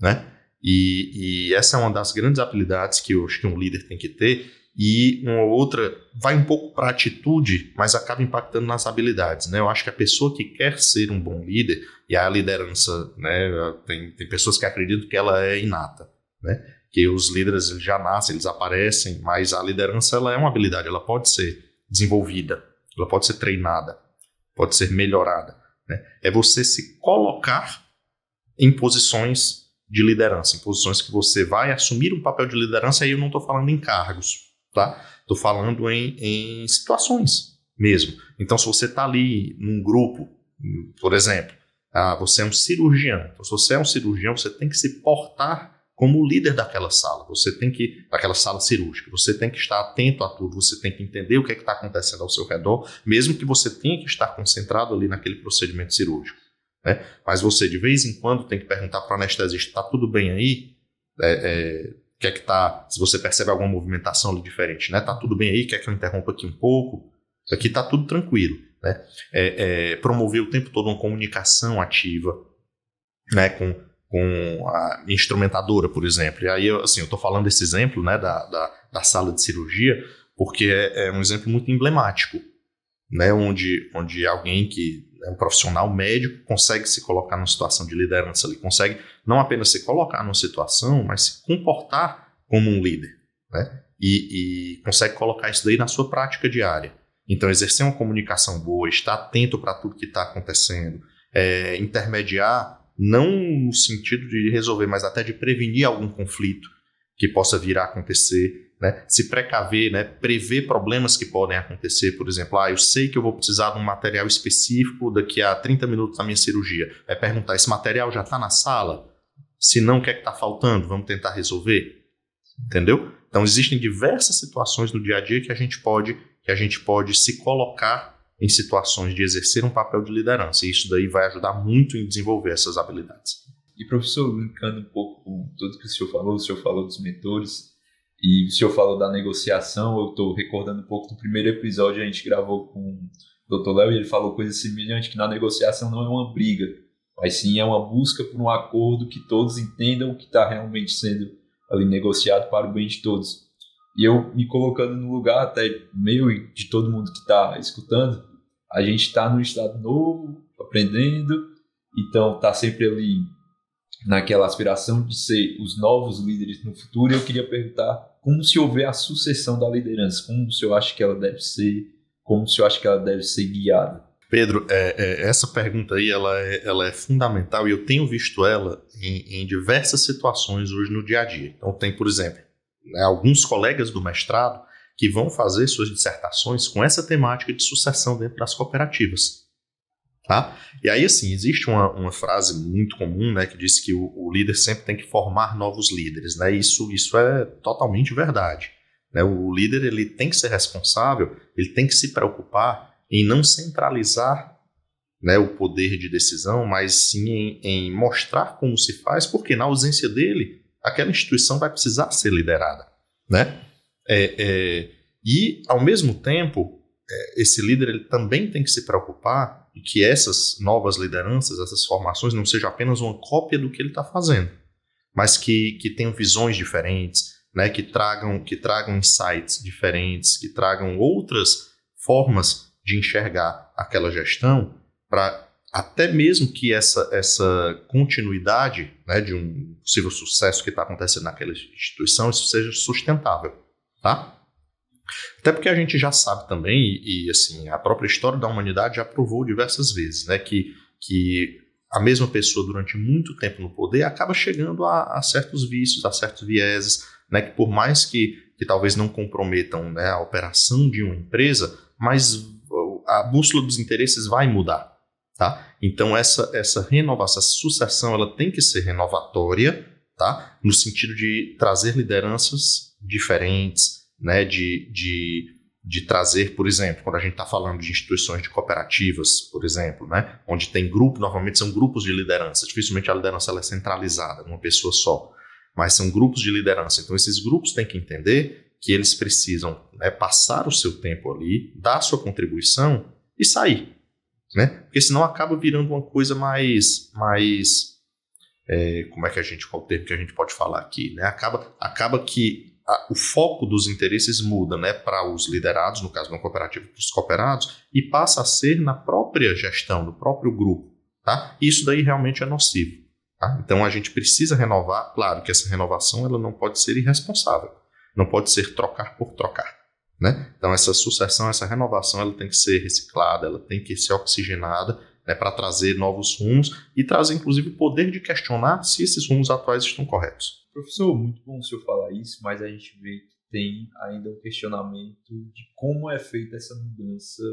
[SPEAKER 2] Né? E essa é uma das grandes habilidades que eu acho que um líder tem que ter. E uma outra vai um pouco para a atitude, mas acaba impactando nas habilidades. Né? Eu acho que a pessoa que quer ser um bom líder, e a liderança, né, tem pessoas que acreditam que ela é inata, né? Que os líderes eles já nascem, eles aparecem, mas a liderança ela é uma habilidade, ela pode ser desenvolvida, ela pode ser treinada, pode ser melhorada. Né? É você se colocar em posições de liderança, em posições que você vai assumir um papel de liderança, aí eu não estou falando em cargos, tá? Estou falando em situações mesmo. Então, se você está ali num grupo, por exemplo, você é um cirurgião. Então, se você é um cirurgião, você tem que se portar como líder daquela sala. Daquela sala cirúrgica. Você tem que estar atento a tudo, você tem que entender o que está acontecendo ao seu redor, mesmo que você tenha que estar concentrado ali naquele procedimento cirúrgico. Né? Mas você, de vez em quando, tem que perguntar para o anestesista, está tudo bem aí? Quer que tá, se você percebe alguma movimentação ali diferente, né? Tá tudo bem aí? Quer que eu interrompa aqui um pouco? Isso aqui tá tudo tranquilo, né? Promover o tempo todo uma comunicação ativa, né? Com a instrumentadora, por exemplo. E aí, eu tô falando desse exemplo, né? Da sala de cirurgia, porque é um exemplo muito emblemático, né? Onde alguém que é um profissional médico consegue se colocar numa situação de liderança ali, consegue não apenas se colocar numa situação, mas se comportar como um líder, né? E consegue colocar isso daí na sua prática diária. Então, exercer uma comunicação boa, estar atento para tudo que está acontecendo, intermediar, não no sentido de resolver, mas até de prevenir algum conflito que possa vir a acontecer, né? Se precaver, né? Prever problemas que podem acontecer. Por exemplo, eu sei que eu vou precisar de um material específico daqui a 30 minutos da minha cirurgia. Perguntar, esse material já está na sala? Se não, o que é que está faltando? Vamos tentar resolver? Entendeu? Então, existem diversas situações no dia a dia que a gente pode se colocar em situações de exercer um papel de liderança. E isso daí vai ajudar muito em desenvolver essas habilidades.
[SPEAKER 1] E, professor, linkando um pouco com tudo que o senhor falou dos mentores, e o senhor falou da negociação. Eu estou recordando um pouco do primeiro episódio, a gente gravou com o Dr. Léo, e ele falou coisa semelhante, que na negociação não é uma briga, mas sim é uma busca por um acordo que todos entendam o que está realmente sendo ali negociado para o bem de todos. E eu me colocando no lugar até meu e de todo mundo que está escutando, a gente está num estado novo, aprendendo, então está sempre ali naquela aspiração de ser os novos líderes no futuro. E eu queria perguntar como se houver a sucessão da liderança, como o senhor acha que ela deve ser, como o senhor acha que ela deve ser guiada?
[SPEAKER 2] Pedro, essa pergunta aí ela é fundamental e eu tenho visto ela em diversas situações hoje no dia a dia. Então tem, por exemplo, né, alguns colegas do mestrado que vão fazer suas dissertações com essa temática de sucessão dentro das cooperativas. Tá? E aí, assim, existe uma frase muito comum, né, que diz que o líder sempre tem que formar novos líderes. Né? Isso é totalmente verdade. Né? O líder ele tem que ser responsável, ele tem que se preocupar em não centralizar, né, o poder de decisão, mas sim em mostrar como se faz, porque na ausência dele, aquela instituição vai precisar ser liderada. Né? E, ao mesmo tempo, esse líder ele também tem que se preocupar de que essas novas lideranças, essas formações, não sejam apenas uma cópia do que ele está fazendo, mas que tenham visões diferentes, né, que tragam insights diferentes, que tragam outras formas de enxergar aquela gestão, para até mesmo que essa continuidade, né, de um possível sucesso que está acontecendo naquela instituição, isso seja sustentável. Tá? Até porque a gente já sabe também, e assim, a própria história da humanidade já provou diversas vezes, né, que a mesma pessoa durante muito tempo no poder acaba chegando a certos vícios, a certos vieses, né, que por mais que talvez não comprometam, né, a operação de uma empresa, mas a bússola dos interesses vai mudar. Tá? Então essa renovação, essa sucessão, ela tem que ser renovatória, tá? No sentido de trazer lideranças diferentes, né? De trazer, por exemplo, quando a gente está falando de instituições de cooperativas, por exemplo, né? Onde tem grupo, normalmente são grupos de liderança. Dificilmente a liderança ela é centralizada numa pessoa só, mas são grupos de liderança. Então, esses grupos têm que entender que eles precisam, né, passar o seu tempo ali, dar a sua contribuição e sair, né? Porque senão acaba virando uma coisa mais como é que qual o termo que a gente pode falar aqui, né? Acaba que o foco dos interesses muda, né, para os liderados, no caso de uma cooperativa, para os cooperados, e passa a ser na própria gestão, do próprio grupo. Tá? Isso daí realmente é nocivo. Tá? Então a gente precisa renovar, claro que essa renovação ela não pode ser irresponsável, não pode ser trocar por trocar. Né? Então essa sucessão, essa renovação, ela tem que ser reciclada, ela tem que ser oxigenada, né, para trazer novos rumos e trazer inclusive o poder de questionar se esses rumos atuais estão corretos.
[SPEAKER 1] Professor, muito bom o senhor falar isso, mas a gente vê que tem ainda um questionamento de como é feita essa mudança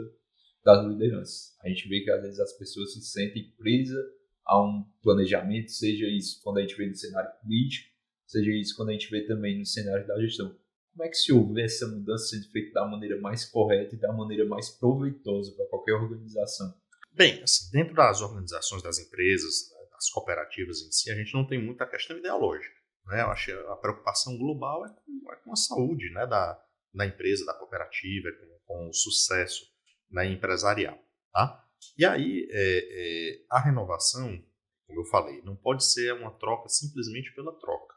[SPEAKER 1] das lideranças. A gente vê que às vezes as pessoas se sentem presas a um planejamento, seja isso quando a gente vê no cenário político, seja isso quando a gente vê também no cenário da gestão. Como é que se houver essa mudança sendo feita da maneira mais correta e da maneira mais proveitosa para qualquer organização?
[SPEAKER 2] Bem, assim, dentro das organizações, das empresas, das cooperativas em si, a gente não tem muita questão ideológica. Né? Eu acho que a preocupação global é com a saúde, né, da empresa, da cooperativa, com o sucesso, né, empresarial. Tá? E aí, a renovação, como eu falei, não pode ser uma troca simplesmente pela troca.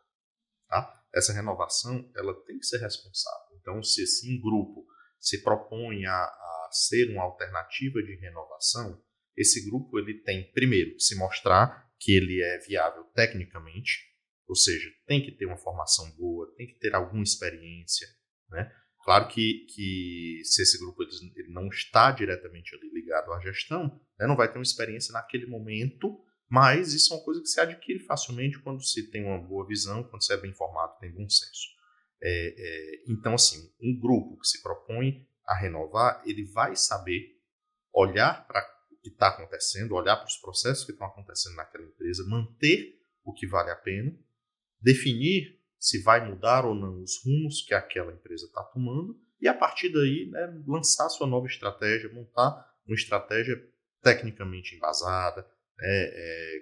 [SPEAKER 2] Tá? Essa renovação ela tem que ser responsável. Então, se esse grupo se propõe a ser uma alternativa de renovação, esse grupo ele tem, primeiro, que se mostrar que ele é viável tecnicamente, ou seja, tem que ter uma formação boa, tem que ter alguma experiência, né? Claro que se esse grupo ele não está diretamente ali ligado à gestão, né, não vai ter uma experiência naquele momento, mas isso é uma coisa que se adquire facilmente quando se tem uma boa visão, quando se é bem informado, tem bom senso. Então, assim, um grupo que se propõe a renovar, ele vai saber olhar para o que está acontecendo, olhar para os processos que estão acontecendo naquela empresa, manter o que vale a pena, definir se vai mudar ou não os rumos que aquela empresa está tomando e, a partir daí, né, lançar sua nova estratégia, montar uma estratégia tecnicamente embasada,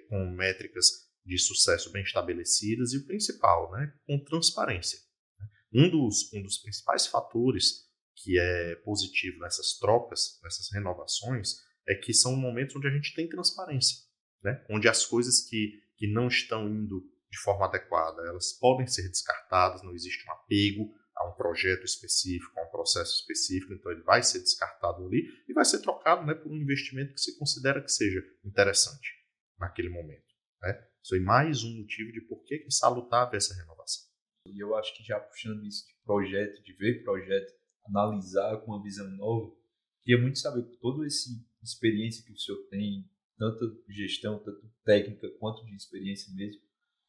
[SPEAKER 2] com métricas de sucesso bem estabelecidas e, o principal, né, com transparência. Um dos principais fatores que é positivo nessas trocas, nessas renovações, é que são momentos onde a gente tem transparência, né? Onde as coisas que não estão indo de forma adequada, elas podem ser descartadas, não existe um apego a um projeto específico, a um processo específico, então ele vai ser descartado ali e vai ser trocado, né, por um investimento que se considera que seja interessante naquele momento. Né? Isso é mais um motivo de por que é salutável essa renovação.
[SPEAKER 1] E eu acho que já puxando isso de projeto, de ver projeto, analisar com uma visão nova, queria muito saber, com toda essa experiência que o senhor tem, tanto de gestão, tanto técnica, quanto de experiência mesmo,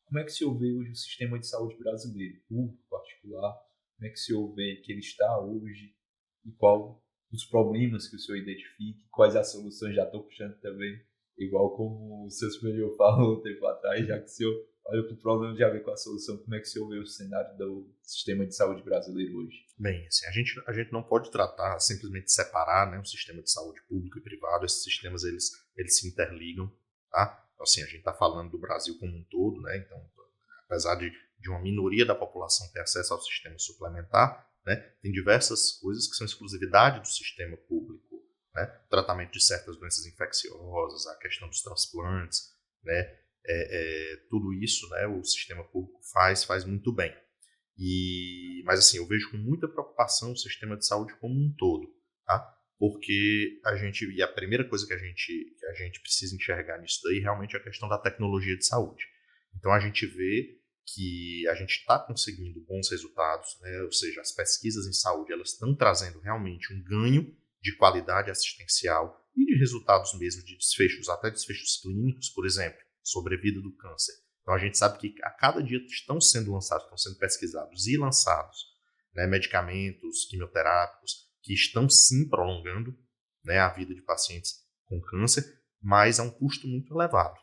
[SPEAKER 1] como é que o senhor vê hoje o sistema de saúde brasileiro, público, particular, como é que o senhor vê que ele está hoje e quais os problemas que o senhor identifica, quais as soluções, já estou puxando também, igual como o seu superior falou um tempo atrás, já que o senhor olha para o problema já vê com a solução, como é que o senhor vê o cenário do sistema de saúde brasileiro hoje?
[SPEAKER 2] Bem, assim, a gente não pode tratar, simplesmente separar, né, o sistema de saúde público e privado. Esses sistemas eles se interligam. Tá? Então, assim, a gente está falando do Brasil como um todo, né? Então, apesar de uma minoria da população ter acesso ao sistema suplementar, né, tem diversas coisas que são exclusividade do sistema público. Né? Tratamento de certas doenças infecciosas, a questão dos transplantes, né? Tudo isso, né, o sistema público faz muito bem. Mas assim, eu vejo com muita preocupação o sistema de saúde como um todo, tá? Porque a primeira coisa que a gente precisa enxergar nisso daí realmente é a questão da tecnologia de saúde. Então a gente vê que a gente está conseguindo bons resultados, né? Ou seja, as pesquisas em saúde elas estão trazendo realmente um ganho de qualidade assistencial e de resultados mesmo de desfechos, até desfechos clínicos, por exemplo, sobrevida do câncer. Então a gente sabe que a cada dia estão sendo pesquisados e lançados, né, medicamentos quimioterápicos que estão sim prolongando, né, a vida de pacientes com câncer, mas a um custo muito elevado.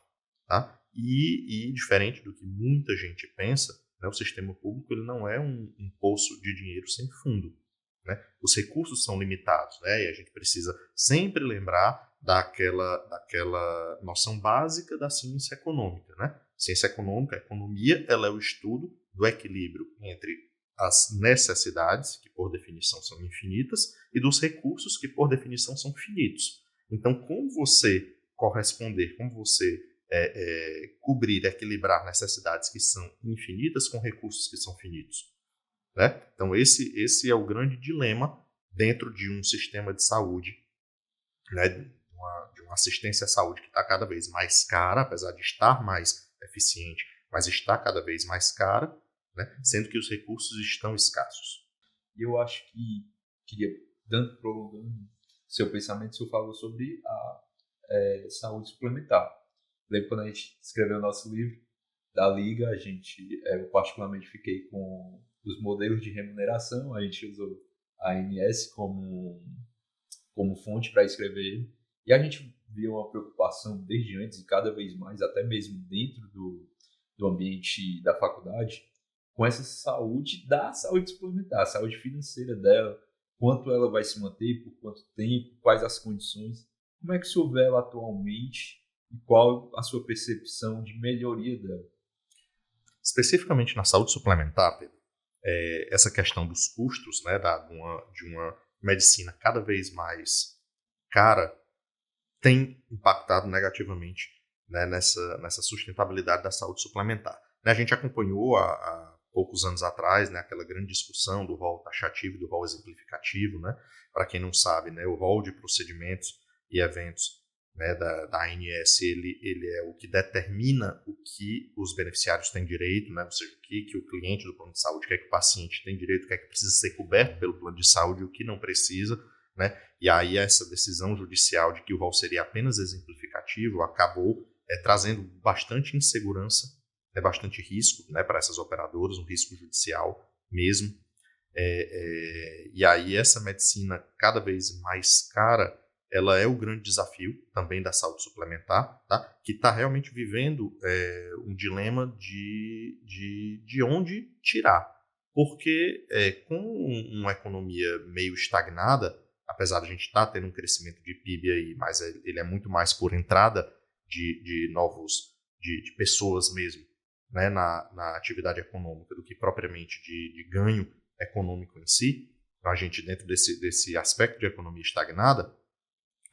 [SPEAKER 2] Tá? E diferente do que muita gente pensa, né, o sistema público ele não é um poço de dinheiro sem fundo. Né? Os recursos são limitados, né? E a gente precisa sempre lembrar daquela noção básica da ciência econômica. Né? Ciência econômica, a economia, ela é o estudo do equilíbrio entre as necessidades, que por definição são infinitas, e dos recursos, que por definição são finitos. Então, como você corresponder, como você cobrir, equilibrar necessidades que são infinitas com recursos que são finitos? Né? Então, esse é o grande dilema dentro de um sistema de saúde, né? de uma assistência à saúde que está cada vez mais cara, apesar de estar mais eficiente, mas está cada vez mais cara, né? Sendo que os recursos estão escassos.
[SPEAKER 1] E eu acho que prolongando seu pensamento, o senhor falou sobre a saúde suplementar. Lembro quando a gente escreveu o nosso livro da Liga, eu particularmente fiquei com os modelos de remuneração, a gente usou a ANS como fonte para escrever ele, e a gente viu uma preocupação desde antes e cada vez mais, até mesmo dentro do ambiente da faculdade, com essa saúde suplementar, a saúde financeira dela, quanto ela vai se manter, por quanto tempo, quais as condições, como é que o senhor vê ela atualmente e qual a sua percepção de melhoria dela?
[SPEAKER 2] Especificamente na saúde suplementar, Pedro, essa questão dos custos, né, de uma medicina cada vez mais cara tem impactado negativamente, né, nessa sustentabilidade da saúde suplementar. A gente acompanhou há poucos anos atrás, né, aquela grande discussão do rol taxativo e do rol exemplificativo. Né? Para quem não sabe, né, o rol de procedimentos e eventos, né, da ANS, ele é o que determina o que os beneficiários têm direito, né, ou seja, o que o cliente do plano de saúde, o que é que o paciente tem direito, o que é que precisa ser coberto pelo plano de saúde e o que não precisa. Né? E aí essa decisão judicial de que o rol seria apenas exemplificativo acabou trazendo bastante insegurança, bastante risco, né, para essas operadoras, um risco judicial mesmo. E aí essa medicina cada vez mais cara, ela é o grande desafio também da saúde suplementar, tá? Que está realmente vivendo um dilema de onde tirar. Porque com uma economia meio estagnada, apesar de a gente estar tendo um crescimento de PIB aí, mas ele é muito mais por entrada de pessoas mesmo, né, na atividade econômica do que propriamente de ganho econômico em si. Então, a gente, dentro desse aspecto de economia estagnada,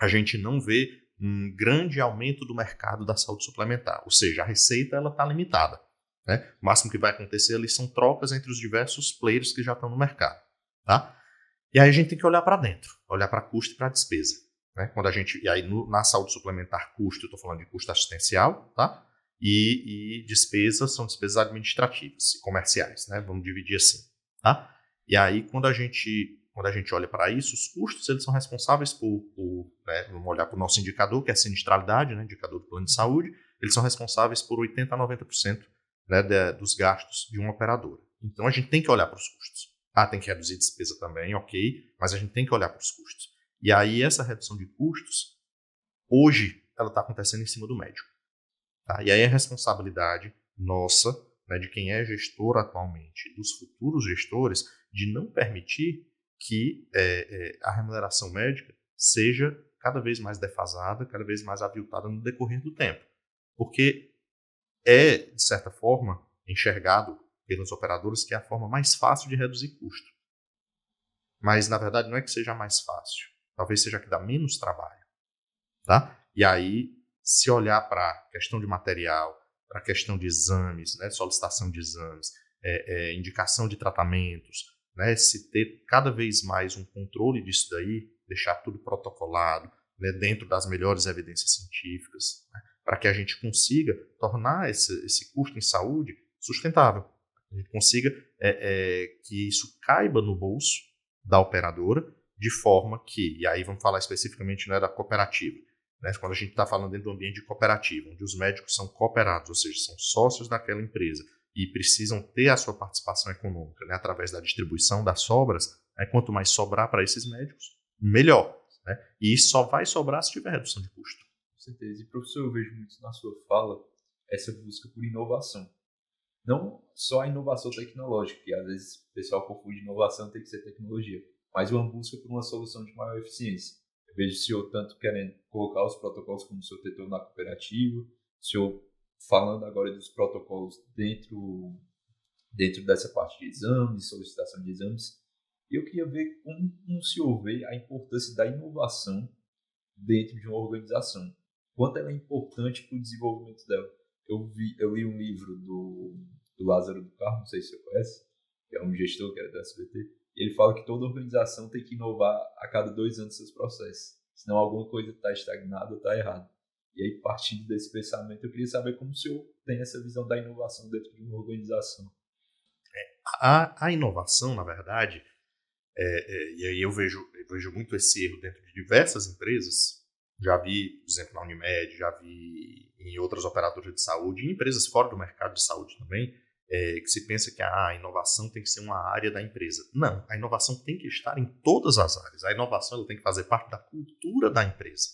[SPEAKER 2] a gente não vê um grande aumento do mercado da saúde suplementar. Ou seja, a receita está limitada. Né? O máximo que vai acontecer ali são trocas entre os diversos players que já estão no mercado. Tá? E aí a gente tem que olhar para dentro, olhar para custo e para despesa. Né? E aí na saúde suplementar, custo, eu estou falando de custo assistencial, tá? E despesas são despesas administrativas e comerciais, né? Vamos dividir assim, tá? E aí quando a gente olha para isso, os custos eles são responsáveis né, vamos olhar para o nosso indicador, que é a sinistralidade, né, indicador do plano de saúde, eles são responsáveis por 80% a 90%, né, dos gastos de uma operadora. Então a gente tem que olhar para os custos. Tem que reduzir despesa também, ok, mas a gente tem que olhar para os custos. E aí essa redução de custos, hoje, ela está acontecendo em cima do médico. Tá? E aí é responsabilidade nossa, né, de quem é gestor atualmente, dos futuros gestores, de não permitir que a remuneração médica seja cada vez mais defasada, cada vez mais aviltada no decorrer do tempo. Porque de certa forma, enxergado pelos operadores que é a forma mais fácil de reduzir custo. Mas, na verdade, não é que seja mais fácil. Talvez seja que dá menos trabalho. Tá? E aí, se olhar para a questão de material, para a questão de exames, né, solicitação de exames, indicação de tratamentos, né, se ter cada vez mais um controle disso daí, deixar tudo protocolado, né, dentro das melhores evidências científicas, né, para que a gente consiga tornar esse custo em saúde sustentável. A gente consiga que isso caiba no bolso da operadora, de forma que, e aí vamos falar especificamente, né, da cooperativa, né, quando a gente está falando dentro do ambiente de cooperativa, onde os médicos são cooperados, ou seja, são sócios daquela empresa e precisam ter a sua participação econômica, né, através da distribuição das sobras, quanto mais sobrar para esses médicos, melhor. Né, e isso só vai sobrar se tiver redução de custo.
[SPEAKER 1] Com certeza. E, professor, eu vejo muito na sua fala essa busca por inovação. Não só a inovação tecnológica, que às vezes o pessoal confunde inovação tem que ser tecnologia, mas uma busca por uma solução de maior eficiência. Eu vejo o senhor tanto querendo colocar os protocolos como o senhor tentou na cooperativa, o senhor falando agora dos protocolos dentro dessa parte de exames, solicitação de exames. Eu queria ver como o senhor vê a importância da inovação dentro de uma organização. Quanto ela é importante para o desenvolvimento dela. Eu li um livro do Lázaro do Carmo, não sei se você conhece, que é um gestor que era do SBT, e ele fala que toda organização tem que inovar a cada 2 anos seus processos, senão alguma coisa está estagnada ou está errada. E aí, partindo desse pensamento, eu queria saber como o senhor tem essa visão da inovação dentro de uma organização.
[SPEAKER 2] A inovação, na verdade, e aí eu vejo muito esse erro dentro de diversas empresas. Já vi, por exemplo, na Unimed, já vi em outras operadoras de saúde, em empresas fora do mercado de saúde também, que se pensa que a inovação tem que ser uma área da empresa. Não, a inovação tem que estar em todas as áreas. A inovação ela tem que fazer parte da cultura da empresa.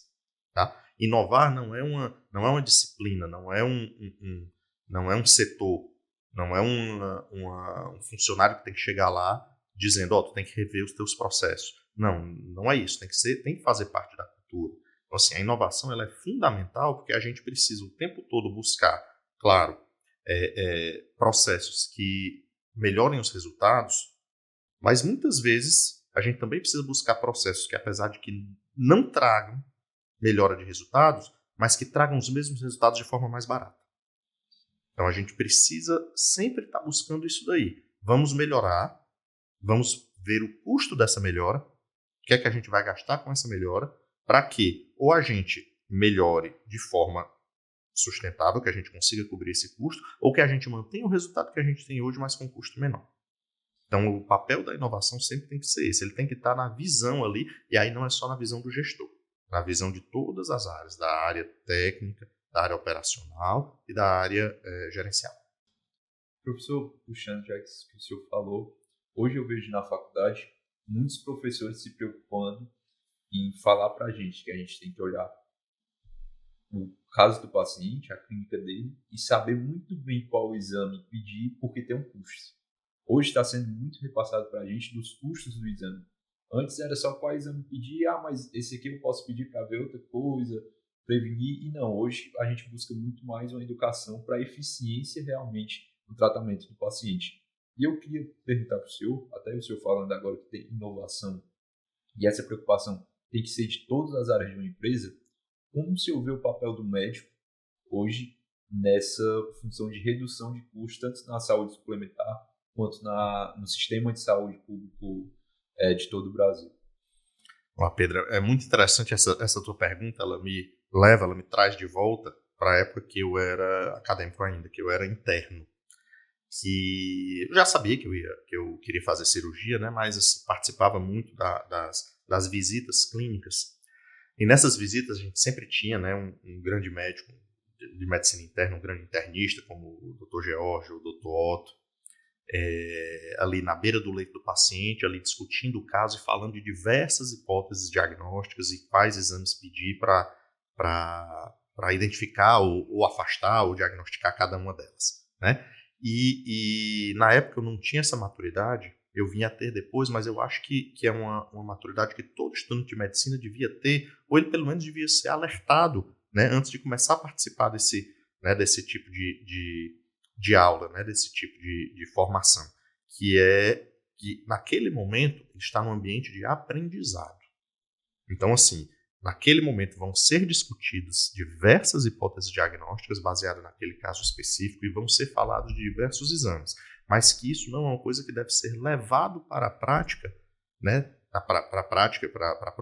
[SPEAKER 2] Tá? Inovar não é uma disciplina, não é um setor, não é um funcionário que tem que chegar lá dizendo, tu tem que rever os teus processos. Não é isso. Tem que fazer parte da cultura. Então, assim, a inovação ela é fundamental porque a gente precisa o tempo todo buscar, claro, processos que melhorem os resultados, mas muitas vezes a gente também precisa buscar processos que, apesar de que não tragam melhora de resultados, mas que tragam os mesmos resultados de forma mais barata. Então, a gente precisa sempre estar buscando isso daí. Vamos melhorar, vamos ver o custo dessa melhora, o que é que a gente vai gastar com essa melhora, para que ou a gente melhore de forma sustentável, que a gente consiga cobrir esse custo, ou que a gente mantenha o resultado que a gente tem hoje, mas com um custo menor. Então, o papel da inovação sempre tem que ser esse. Ele tem que estar na visão ali, e aí não é só na visão do gestor, na visão de todas as áreas, da área técnica, da área operacional e da área gerencial.
[SPEAKER 1] Professor, puxando já que o senhor falou, hoje eu vejo na faculdade muitos professores se preocupando em falar para a gente que a gente tem que olhar o caso do paciente, a clínica dele, e saber muito bem qual exame pedir, porque tem um custo. Hoje está sendo muito repassado para a gente dos custos do exame. Antes era só qual exame pedir, mas esse aqui eu posso pedir para ver outra coisa, prevenir, e não, hoje a gente busca muito mais uma educação para eficiência realmente no tratamento do paciente. E eu queria perguntar para o senhor, até o senhor falando agora que tem inovação, e essa preocupação tem que ser de todas as áreas de uma empresa, como o senhor vê o papel do médico hoje nessa função de redução de custos, tanto na saúde suplementar, quanto no sistema de saúde público de todo o Brasil?
[SPEAKER 2] Olá, Pedro, é muito interessante essa tua pergunta, ela me traz de volta para a época que eu era acadêmico ainda, que eu era interno. Que eu já sabia que eu queria fazer cirurgia, né, mas participava muito das visitas clínicas. E nessas visitas a gente sempre tinha, né, um grande médico de medicina interna, um grande internista, como o Dr. George, o Dr. Otto, ali na beira do leito do paciente, ali discutindo o caso e falando de diversas hipóteses diagnósticas e quais exames pedir para identificar ou afastar ou diagnosticar cada uma delas, né? E na época eu não tinha essa maturidade, eu vim a ter depois, mas eu acho que é uma maturidade que todo estudante de medicina devia ter, ou ele pelo menos devia ser alertado, né, antes de começar a participar desse tipo de aula, né, desse tipo de formação, que é que naquele momento ele está num ambiente de aprendizado. Então, assim, naquele momento vão ser discutidas diversas hipóteses diagnósticas baseadas naquele caso específico e vão ser falados de diversos exames, mas que isso não é uma coisa que deve ser levado para a prática, né, para a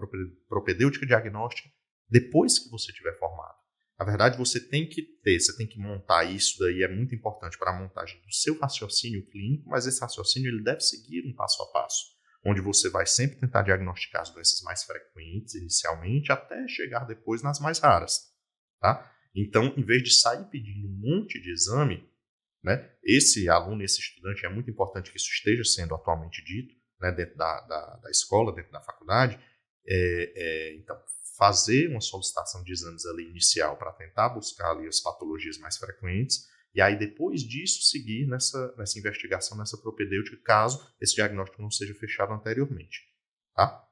[SPEAKER 2] propedêutica diagnóstica, depois que você estiver formado. Na verdade, você tem que montar isso, daí é muito importante para a montagem do seu raciocínio clínico, mas esse raciocínio ele deve seguir um passo a passo, onde você vai sempre tentar diagnosticar as doenças mais frequentes inicialmente, até chegar depois nas mais raras. Tá? Então, em vez de sair pedindo um monte de exame, né, esse aluno, esse estudante, é muito importante que isso esteja sendo atualmente dito, né, dentro da escola, dentro da faculdade. Então, fazer uma solicitação de exames ali inicial para tentar buscar ali as patologias mais frequentes, e aí depois disso seguir nessa investigação, nessa propedêutica, caso esse diagnóstico não seja fechado anteriormente. Tá?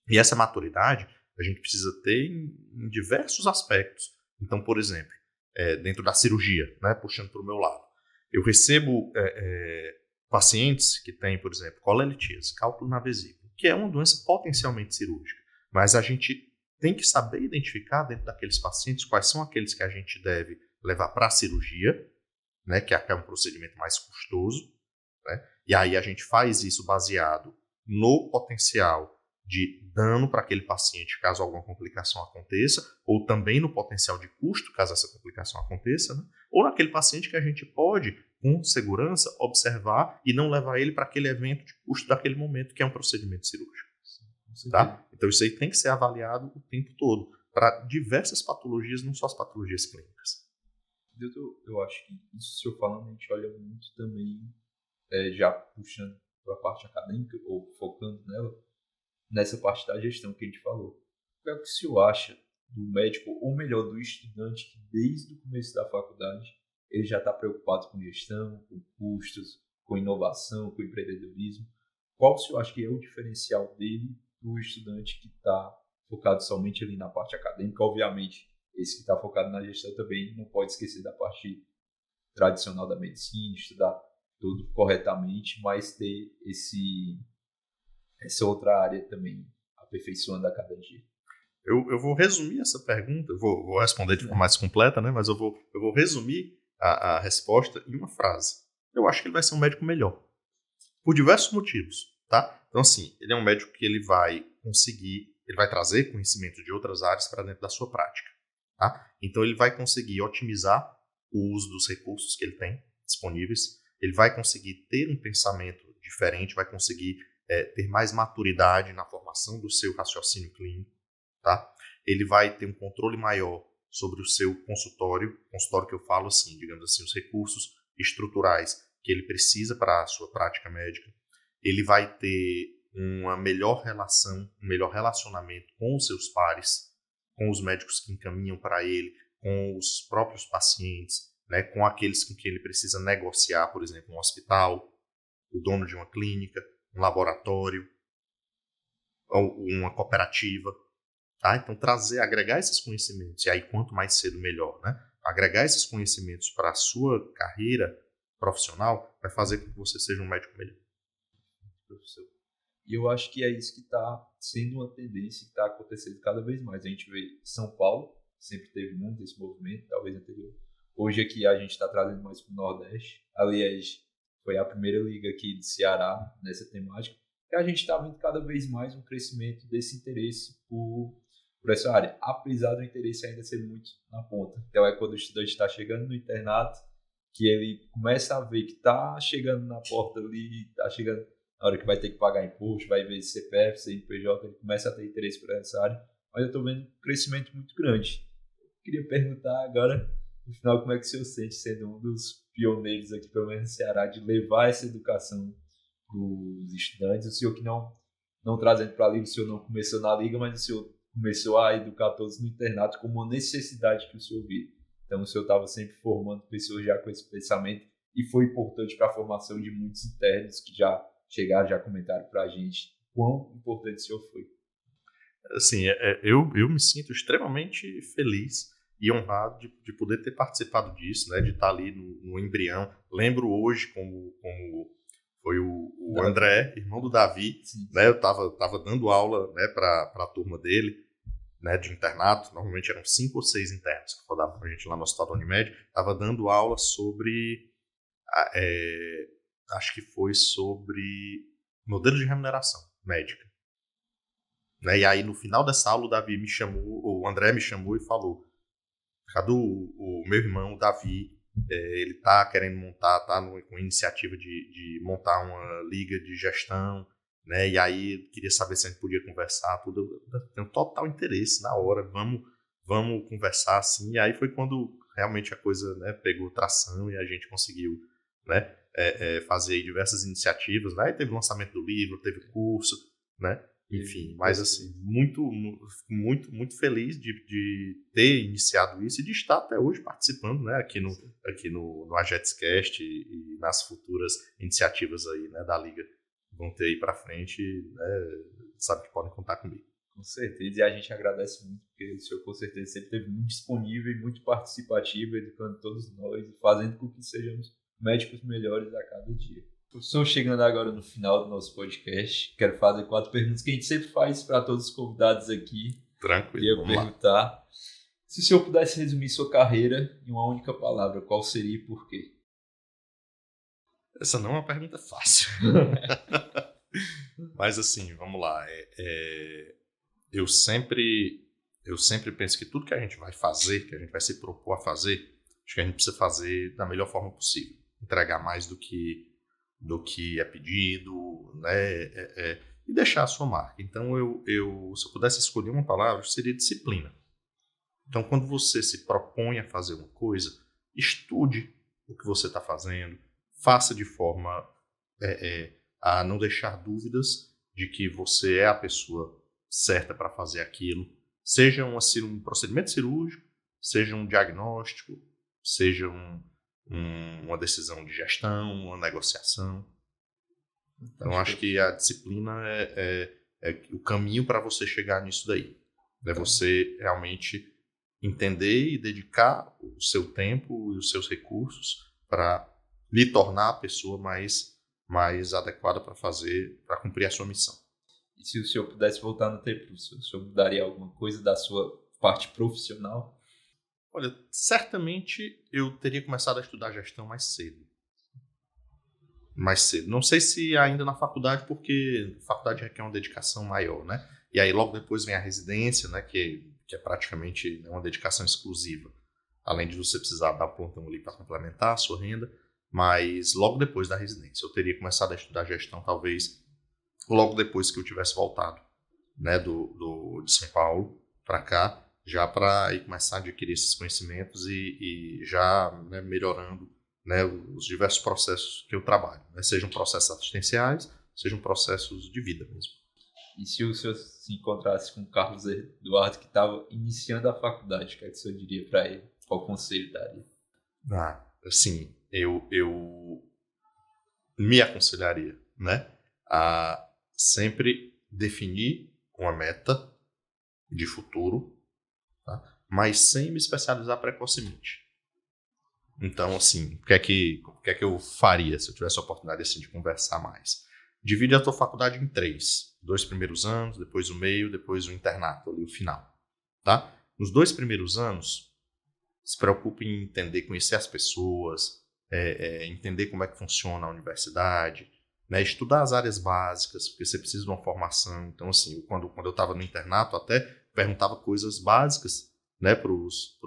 [SPEAKER 2] E essa maturidade a gente precisa ter em diversos aspectos. Então, por exemplo, dentro da cirurgia, né, puxando para o meu lado, eu recebo pacientes que têm, por exemplo, colelitíase, cálculo na vesícula, que é uma doença potencialmente cirúrgica, mas a gente tem que saber identificar dentro daqueles pacientes quais são aqueles que a gente deve levar para a cirurgia, né, que é um procedimento mais custoso, né, e aí a gente faz isso baseado no potencial de dano para aquele paciente caso alguma complicação aconteça, ou também no potencial de custo caso essa complicação aconteça, né, ou naquele paciente que a gente pode, com segurança, observar e não levar ele para aquele evento de custo daquele momento, que é um procedimento cirúrgico. Tá? Então isso aí tem que ser avaliado o tempo todo, para diversas patologias, não só as patologias clínicas.
[SPEAKER 1] Eu acho que isso, se eu falando, a gente olha muito também, já puxando para a parte acadêmica, ou focando nela, nessa parte da gestão que a gente falou. O que é que o senhor acha do médico, ou melhor, do estudante que desde o começo da faculdade ele já está preocupado com gestão, com custos, com inovação, com empreendedorismo? Qual o senhor acha que é o diferencial dele do estudante que está focado somente ali na parte acadêmica? Obviamente, esse que está focado na gestão também não pode esquecer da parte tradicional da medicina, estudar tudo corretamente, mas ter essa outra área também aperfeiçoando a cada dia.
[SPEAKER 2] Eu vou resumir essa pergunta, vou responder de forma mais completa, né? Mas eu vou resumir a resposta em uma frase. Eu acho que ele vai ser um médico melhor, por diversos motivos, tá? Então, assim, ele é um médico que ele vai trazer conhecimento de outras áreas para dentro da sua prática, tá? Então, ele vai conseguir otimizar o uso dos recursos que ele tem disponíveis, ele vai conseguir ter um pensamento diferente, vai conseguir ter mais maturidade na formação do seu raciocínio clínico, tá? Ele vai ter um controle maior sobre o seu consultório que eu falo assim, digamos assim, os recursos estruturais que ele precisa para a sua prática médica. Ele vai ter uma melhor relação, um melhor relacionamento com os seus pares, com os médicos que encaminham para ele, com os próprios pacientes, né, com aqueles com quem ele precisa negociar, por exemplo, um hospital, o dono de uma clínica, um laboratório, ou uma cooperativa. Tá? Então, agregar esses conhecimentos, e aí quanto mais cedo melhor, né? Agregar esses conhecimentos para a sua carreira profissional vai fazer com que você seja um médico melhor.
[SPEAKER 1] Professor. E eu acho que é isso que está sendo uma tendência que está acontecendo cada vez mais. A gente vê São Paulo, sempre teve muito esse movimento, talvez anterior. Hoje aqui a gente está trazendo mais para o Nordeste. Aliás, foi a primeira liga aqui de Ceará nessa temática. E a gente está vendo cada vez mais um crescimento desse interesse por essa área, apesar do interesse ainda ser muito na ponta. Então é quando o estudante está chegando no internato que ele começa a ver que está chegando na porta ali, está chegando na hora que vai ter que pagar imposto, vai ver CPF, CNPJ, ele começa a ter interesse por essa área, mas eu estou vendo um crescimento muito grande. Eu queria perguntar agora, no final, como é que o senhor sente sendo um dos pioneiros aqui, pelo menos no Ceará, de levar essa educação para os estudantes? O senhor que não trazendo para a liga, o senhor não começou na liga, mas o senhor começou a educar todos no internato como uma necessidade que o senhor via. Então, o senhor estava sempre formando pessoas já com esse pensamento e foi importante para a formação de muitos internos que já chegaram, já comentaram para a gente quão importante o senhor foi.
[SPEAKER 2] Assim, eu me sinto extremamente feliz e honrado de poder ter participado disso, né, de estar ali no embrião. Lembro hoje como foi o André, irmão do Davi, né, eu estava dando aula, né, para a turma dele, né, de internato. Normalmente eram 5 ou 6 internos que rodavam com a gente lá no Hospital da Unimed. Estava dando aula sobre, acho que foi sobre modelo de remuneração médica. Né, e aí no final dessa aula o André me chamou e falou: Cadu, o meu irmão, o Davi, ele está querendo montar, com a iniciativa de montar uma liga de gestão, né? E aí queria saber se a gente podia conversar, tudo. Eu tenho total interesse na hora, vamos conversar assim. E aí foi quando realmente a coisa, né, pegou tração e a gente conseguiu, né, fazer diversas iniciativas, né? E teve o lançamento do livro, teve curso, né? Enfim, mas assim, muito feliz de ter iniciado isso e de estar até hoje participando, né, aqui no AJetsCast e nas futuras iniciativas aí, né, da Liga que vão ter aí para frente, né, sabe que podem contar comigo.
[SPEAKER 1] Com certeza, e a gente agradece muito, porque o senhor com certeza sempre esteve muito disponível e muito participativo, educando todos nós e fazendo com que sejamos médicos melhores a cada dia. Estamos chegando agora no final do nosso podcast. Quero fazer 4 perguntas que a gente sempre faz para todos os convidados aqui.
[SPEAKER 2] Tranquilo,
[SPEAKER 1] vamos perguntar. Se o senhor pudesse resumir sua carreira em uma única palavra, qual seria e por quê?
[SPEAKER 2] Essa não é uma pergunta fácil. Mas assim, vamos lá. Eu sempre penso que tudo que a gente vai fazer, que a gente vai se propor a fazer, acho que a gente precisa fazer da melhor forma possível. Entregar mais do que é pedido, né, e deixar a sua marca. Então, se eu pudesse escolher uma palavra, seria disciplina. Então, quando você se propõe a fazer uma coisa, estude o que você está fazendo, faça de forma a não deixar dúvidas de que você é a pessoa certa para fazer aquilo, seja um procedimento cirúrgico, seja um diagnóstico, seja uma decisão de gestão, uma negociação. Então, acho que a disciplina é o caminho para você chegar nisso daí. É você realmente entender e dedicar o seu tempo e os seus recursos para lhe tornar a pessoa mais adequada para cumprir a sua missão.
[SPEAKER 1] E se o senhor pudesse voltar no tempo, o senhor mudaria alguma coisa da sua parte profissional?
[SPEAKER 2] Olha, certamente eu teria começado a estudar gestão mais cedo. Não sei se ainda na faculdade, porque a faculdade requer uma dedicação maior, né? E aí logo depois vem a residência, né? Que é praticamente uma dedicação exclusiva. Além de você precisar dar plantão ali para complementar a sua renda. Mas logo depois da residência. Eu teria começado a estudar gestão, talvez, logo depois que eu tivesse voltado, né, de São Paulo para cá, já para começar a adquirir esses conhecimentos e já, né, melhorando, né, os diversos processos que eu trabalho, né, sejam processos assistenciais, sejam processos de vida mesmo.
[SPEAKER 1] E se o senhor se encontrasse com o Carlos Eduardo, que estava iniciando a faculdade, o que é que o senhor diria para ele? Qual conselho daria?
[SPEAKER 2] Assim, eu me aconselharia, né, a sempre definir uma meta de futuro, tá? Mas sem me especializar precocemente. Então, assim, o que é que eu faria se eu tivesse a oportunidade assim, de conversar mais? Divide a tua faculdade em 3. 2 primeiros anos, depois o meio, depois o internato, ali o final. Tá? Nos 2 primeiros anos, se preocupe em entender, conhecer as pessoas, entender como é que funciona a universidade, né? Estudar as áreas básicas, porque você precisa de uma formação. Então, assim, quando eu estava no internato, até perguntava coisas básicas, né, para os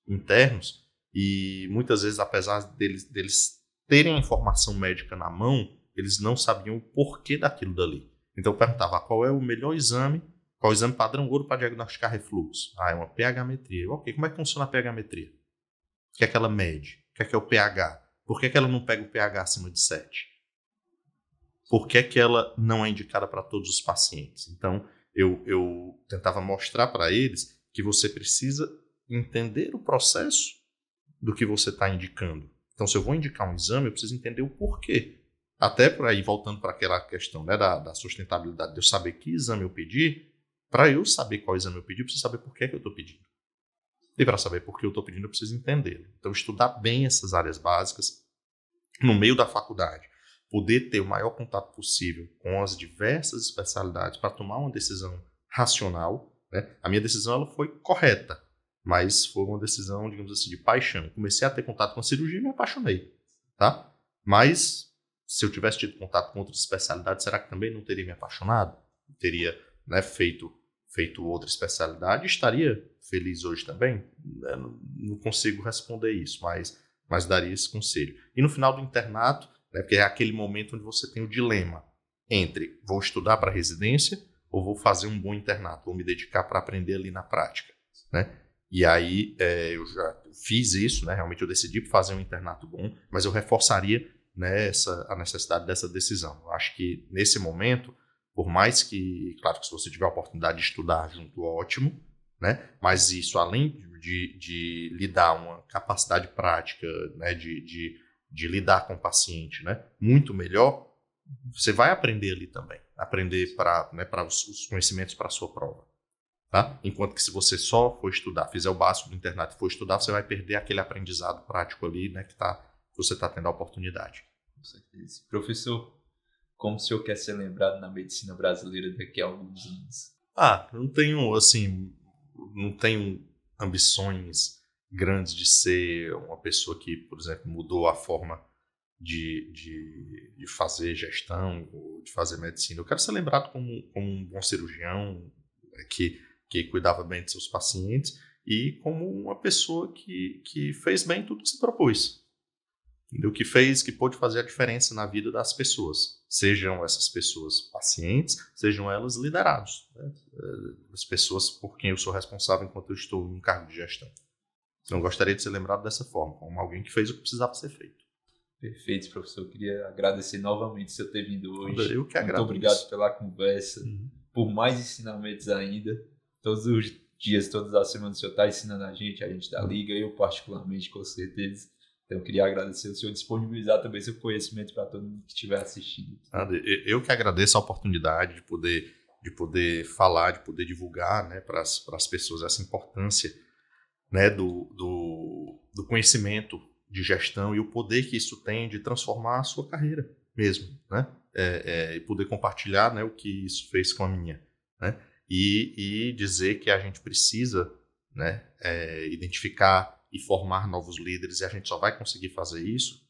[SPEAKER 2] internos, e muitas vezes, apesar deles terem a informação médica na mão, eles não sabiam o porquê daquilo dali. Então eu perguntava qual é o melhor exame, qual é o exame padrão ouro para diagnosticar refluxo? É uma pH-metria. Ok, como é que funciona a pH-metria? O que é que ela mede? O que é o pH? Por que ela não pega o pH acima de 7? Por que ela não é indicada para todos os pacientes? Então eu tentava mostrar para eles que você precisa entender o processo do que você está indicando. Então, se eu vou indicar um exame, eu preciso entender o porquê. Até por aí, voltando para aquela questão, né, da sustentabilidade, de eu saber que exame eu pedi, para eu saber qual exame eu pedi, eu preciso saber por que eu estou pedindo. E para saber por que eu estou pedindo, eu preciso entender. Então, estudar bem essas áreas básicas no meio da faculdade, poder ter o maior contato possível com as diversas especialidades para tomar uma decisão racional, né? A minha decisão ela foi correta, mas foi uma decisão, digamos assim, de paixão. Comecei a ter contato com a cirurgia e me apaixonei, tá? Mas se eu tivesse tido contato com outras especialidades, será que também não teria me apaixonado? Teria, né, feito outra especialidade? Estaria feliz hoje também? Não consigo responder isso, mas daria esse conselho. E no final do internato, né, porque é aquele momento onde você tem o dilema entre vou estudar para residência ou vou fazer um bom internato, vou me dedicar para aprender ali na prática, né? E aí eu já fiz isso, né? Realmente eu decidi fazer um internato bom, mas eu reforçaria, né, a necessidade dessa decisão. Eu acho que nesse momento Por mais que, claro, que se você tiver a oportunidade de estudar junto, ótimo, né? Mas isso, além de lhe dar uma capacidade prática, né? de lidar com o paciente, né? Muito melhor, você vai aprender ali também. Aprender para os conhecimentos para a sua prova. Tá? Enquanto que se você só for estudar, fizer o básico do internato e for estudar, você vai perder aquele aprendizado prático ali, né? Que você está tendo a oportunidade.
[SPEAKER 1] Com certeza. Professor, como o senhor quer ser lembrado na medicina brasileira daqui a alguns anos?
[SPEAKER 2] Não tenho ambições grandes de ser uma pessoa que, por exemplo, mudou a forma de fazer gestão, ou de fazer medicina. Eu quero ser lembrado como um bom cirurgião que cuidava bem de seus pacientes e como uma pessoa que fez bem tudo que se propôs. Que pôde fazer a diferença na vida das pessoas. Sejam essas pessoas pacientes, sejam elas liderados. Né? As pessoas por quem eu sou responsável enquanto eu estou em um cargo de gestão. Então, eu gostaria de ser lembrado dessa forma, como alguém que fez o que precisava ser feito.
[SPEAKER 1] Perfeito, professor. Eu queria agradecer novamente o senhor ter vindo hoje.
[SPEAKER 2] Eu que agradeço.
[SPEAKER 1] Muito obrigado pela conversa, por mais ensinamentos ainda. Todos os dias, todas as semanas, o senhor está ensinando a gente da Liga, eu particularmente, com certeza. Então, eu queria agradecer o senhor disponibilizar também seu conhecimento para todo mundo que estiver assistindo.
[SPEAKER 2] Eu que agradeço a oportunidade de poder falar, de poder divulgar, né, para as pessoas essa importância, né, do conhecimento de gestão e o poder que isso tem de transformar a sua carreira mesmo, né? E poder compartilhar, né, o que isso fez com a minha, né? E dizer que a gente precisa, né, identificar e formar novos líderes, e a gente só vai conseguir fazer isso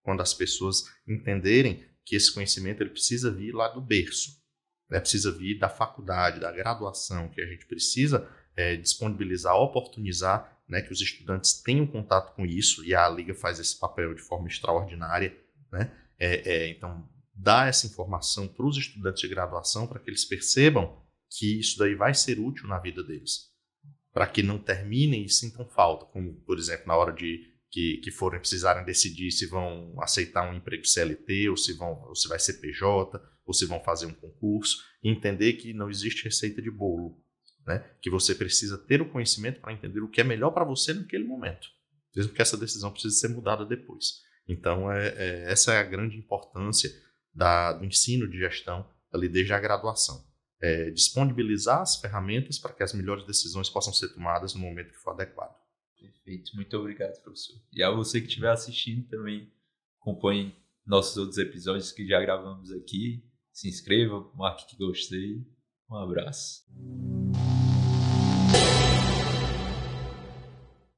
[SPEAKER 2] quando as pessoas entenderem que esse conhecimento ele precisa vir lá do berço, né? Precisa vir da faculdade, da graduação, que a gente precisa disponibilizar, oportunizar, né, que os estudantes tenham contato com isso, e a Liga faz esse papel de forma extraordinária, né? Então, dar essa informação para os estudantes de graduação para que eles percebam que isso daí vai ser útil na vida deles, para que não terminem e sintam falta, como, por exemplo, na hora que precisarem decidir se vão aceitar um emprego CLT, ou se vai ser PJ, ou se vão fazer um concurso, e entender que não existe receita de bolo, né? Que você precisa ter o conhecimento para entender o que é melhor para você naquele momento, mesmo que essa decisão precise ser mudada depois. Então, essa é a grande importância do ensino de gestão ali desde a graduação. Disponibilizar as ferramentas para que as melhores decisões possam ser tomadas no momento que for adequado.
[SPEAKER 1] Perfeito, muito obrigado, professor. E a você que estiver assistindo também, acompanhe nossos outros episódios que já gravamos aqui. Se inscreva, marque que gostei. Um abraço.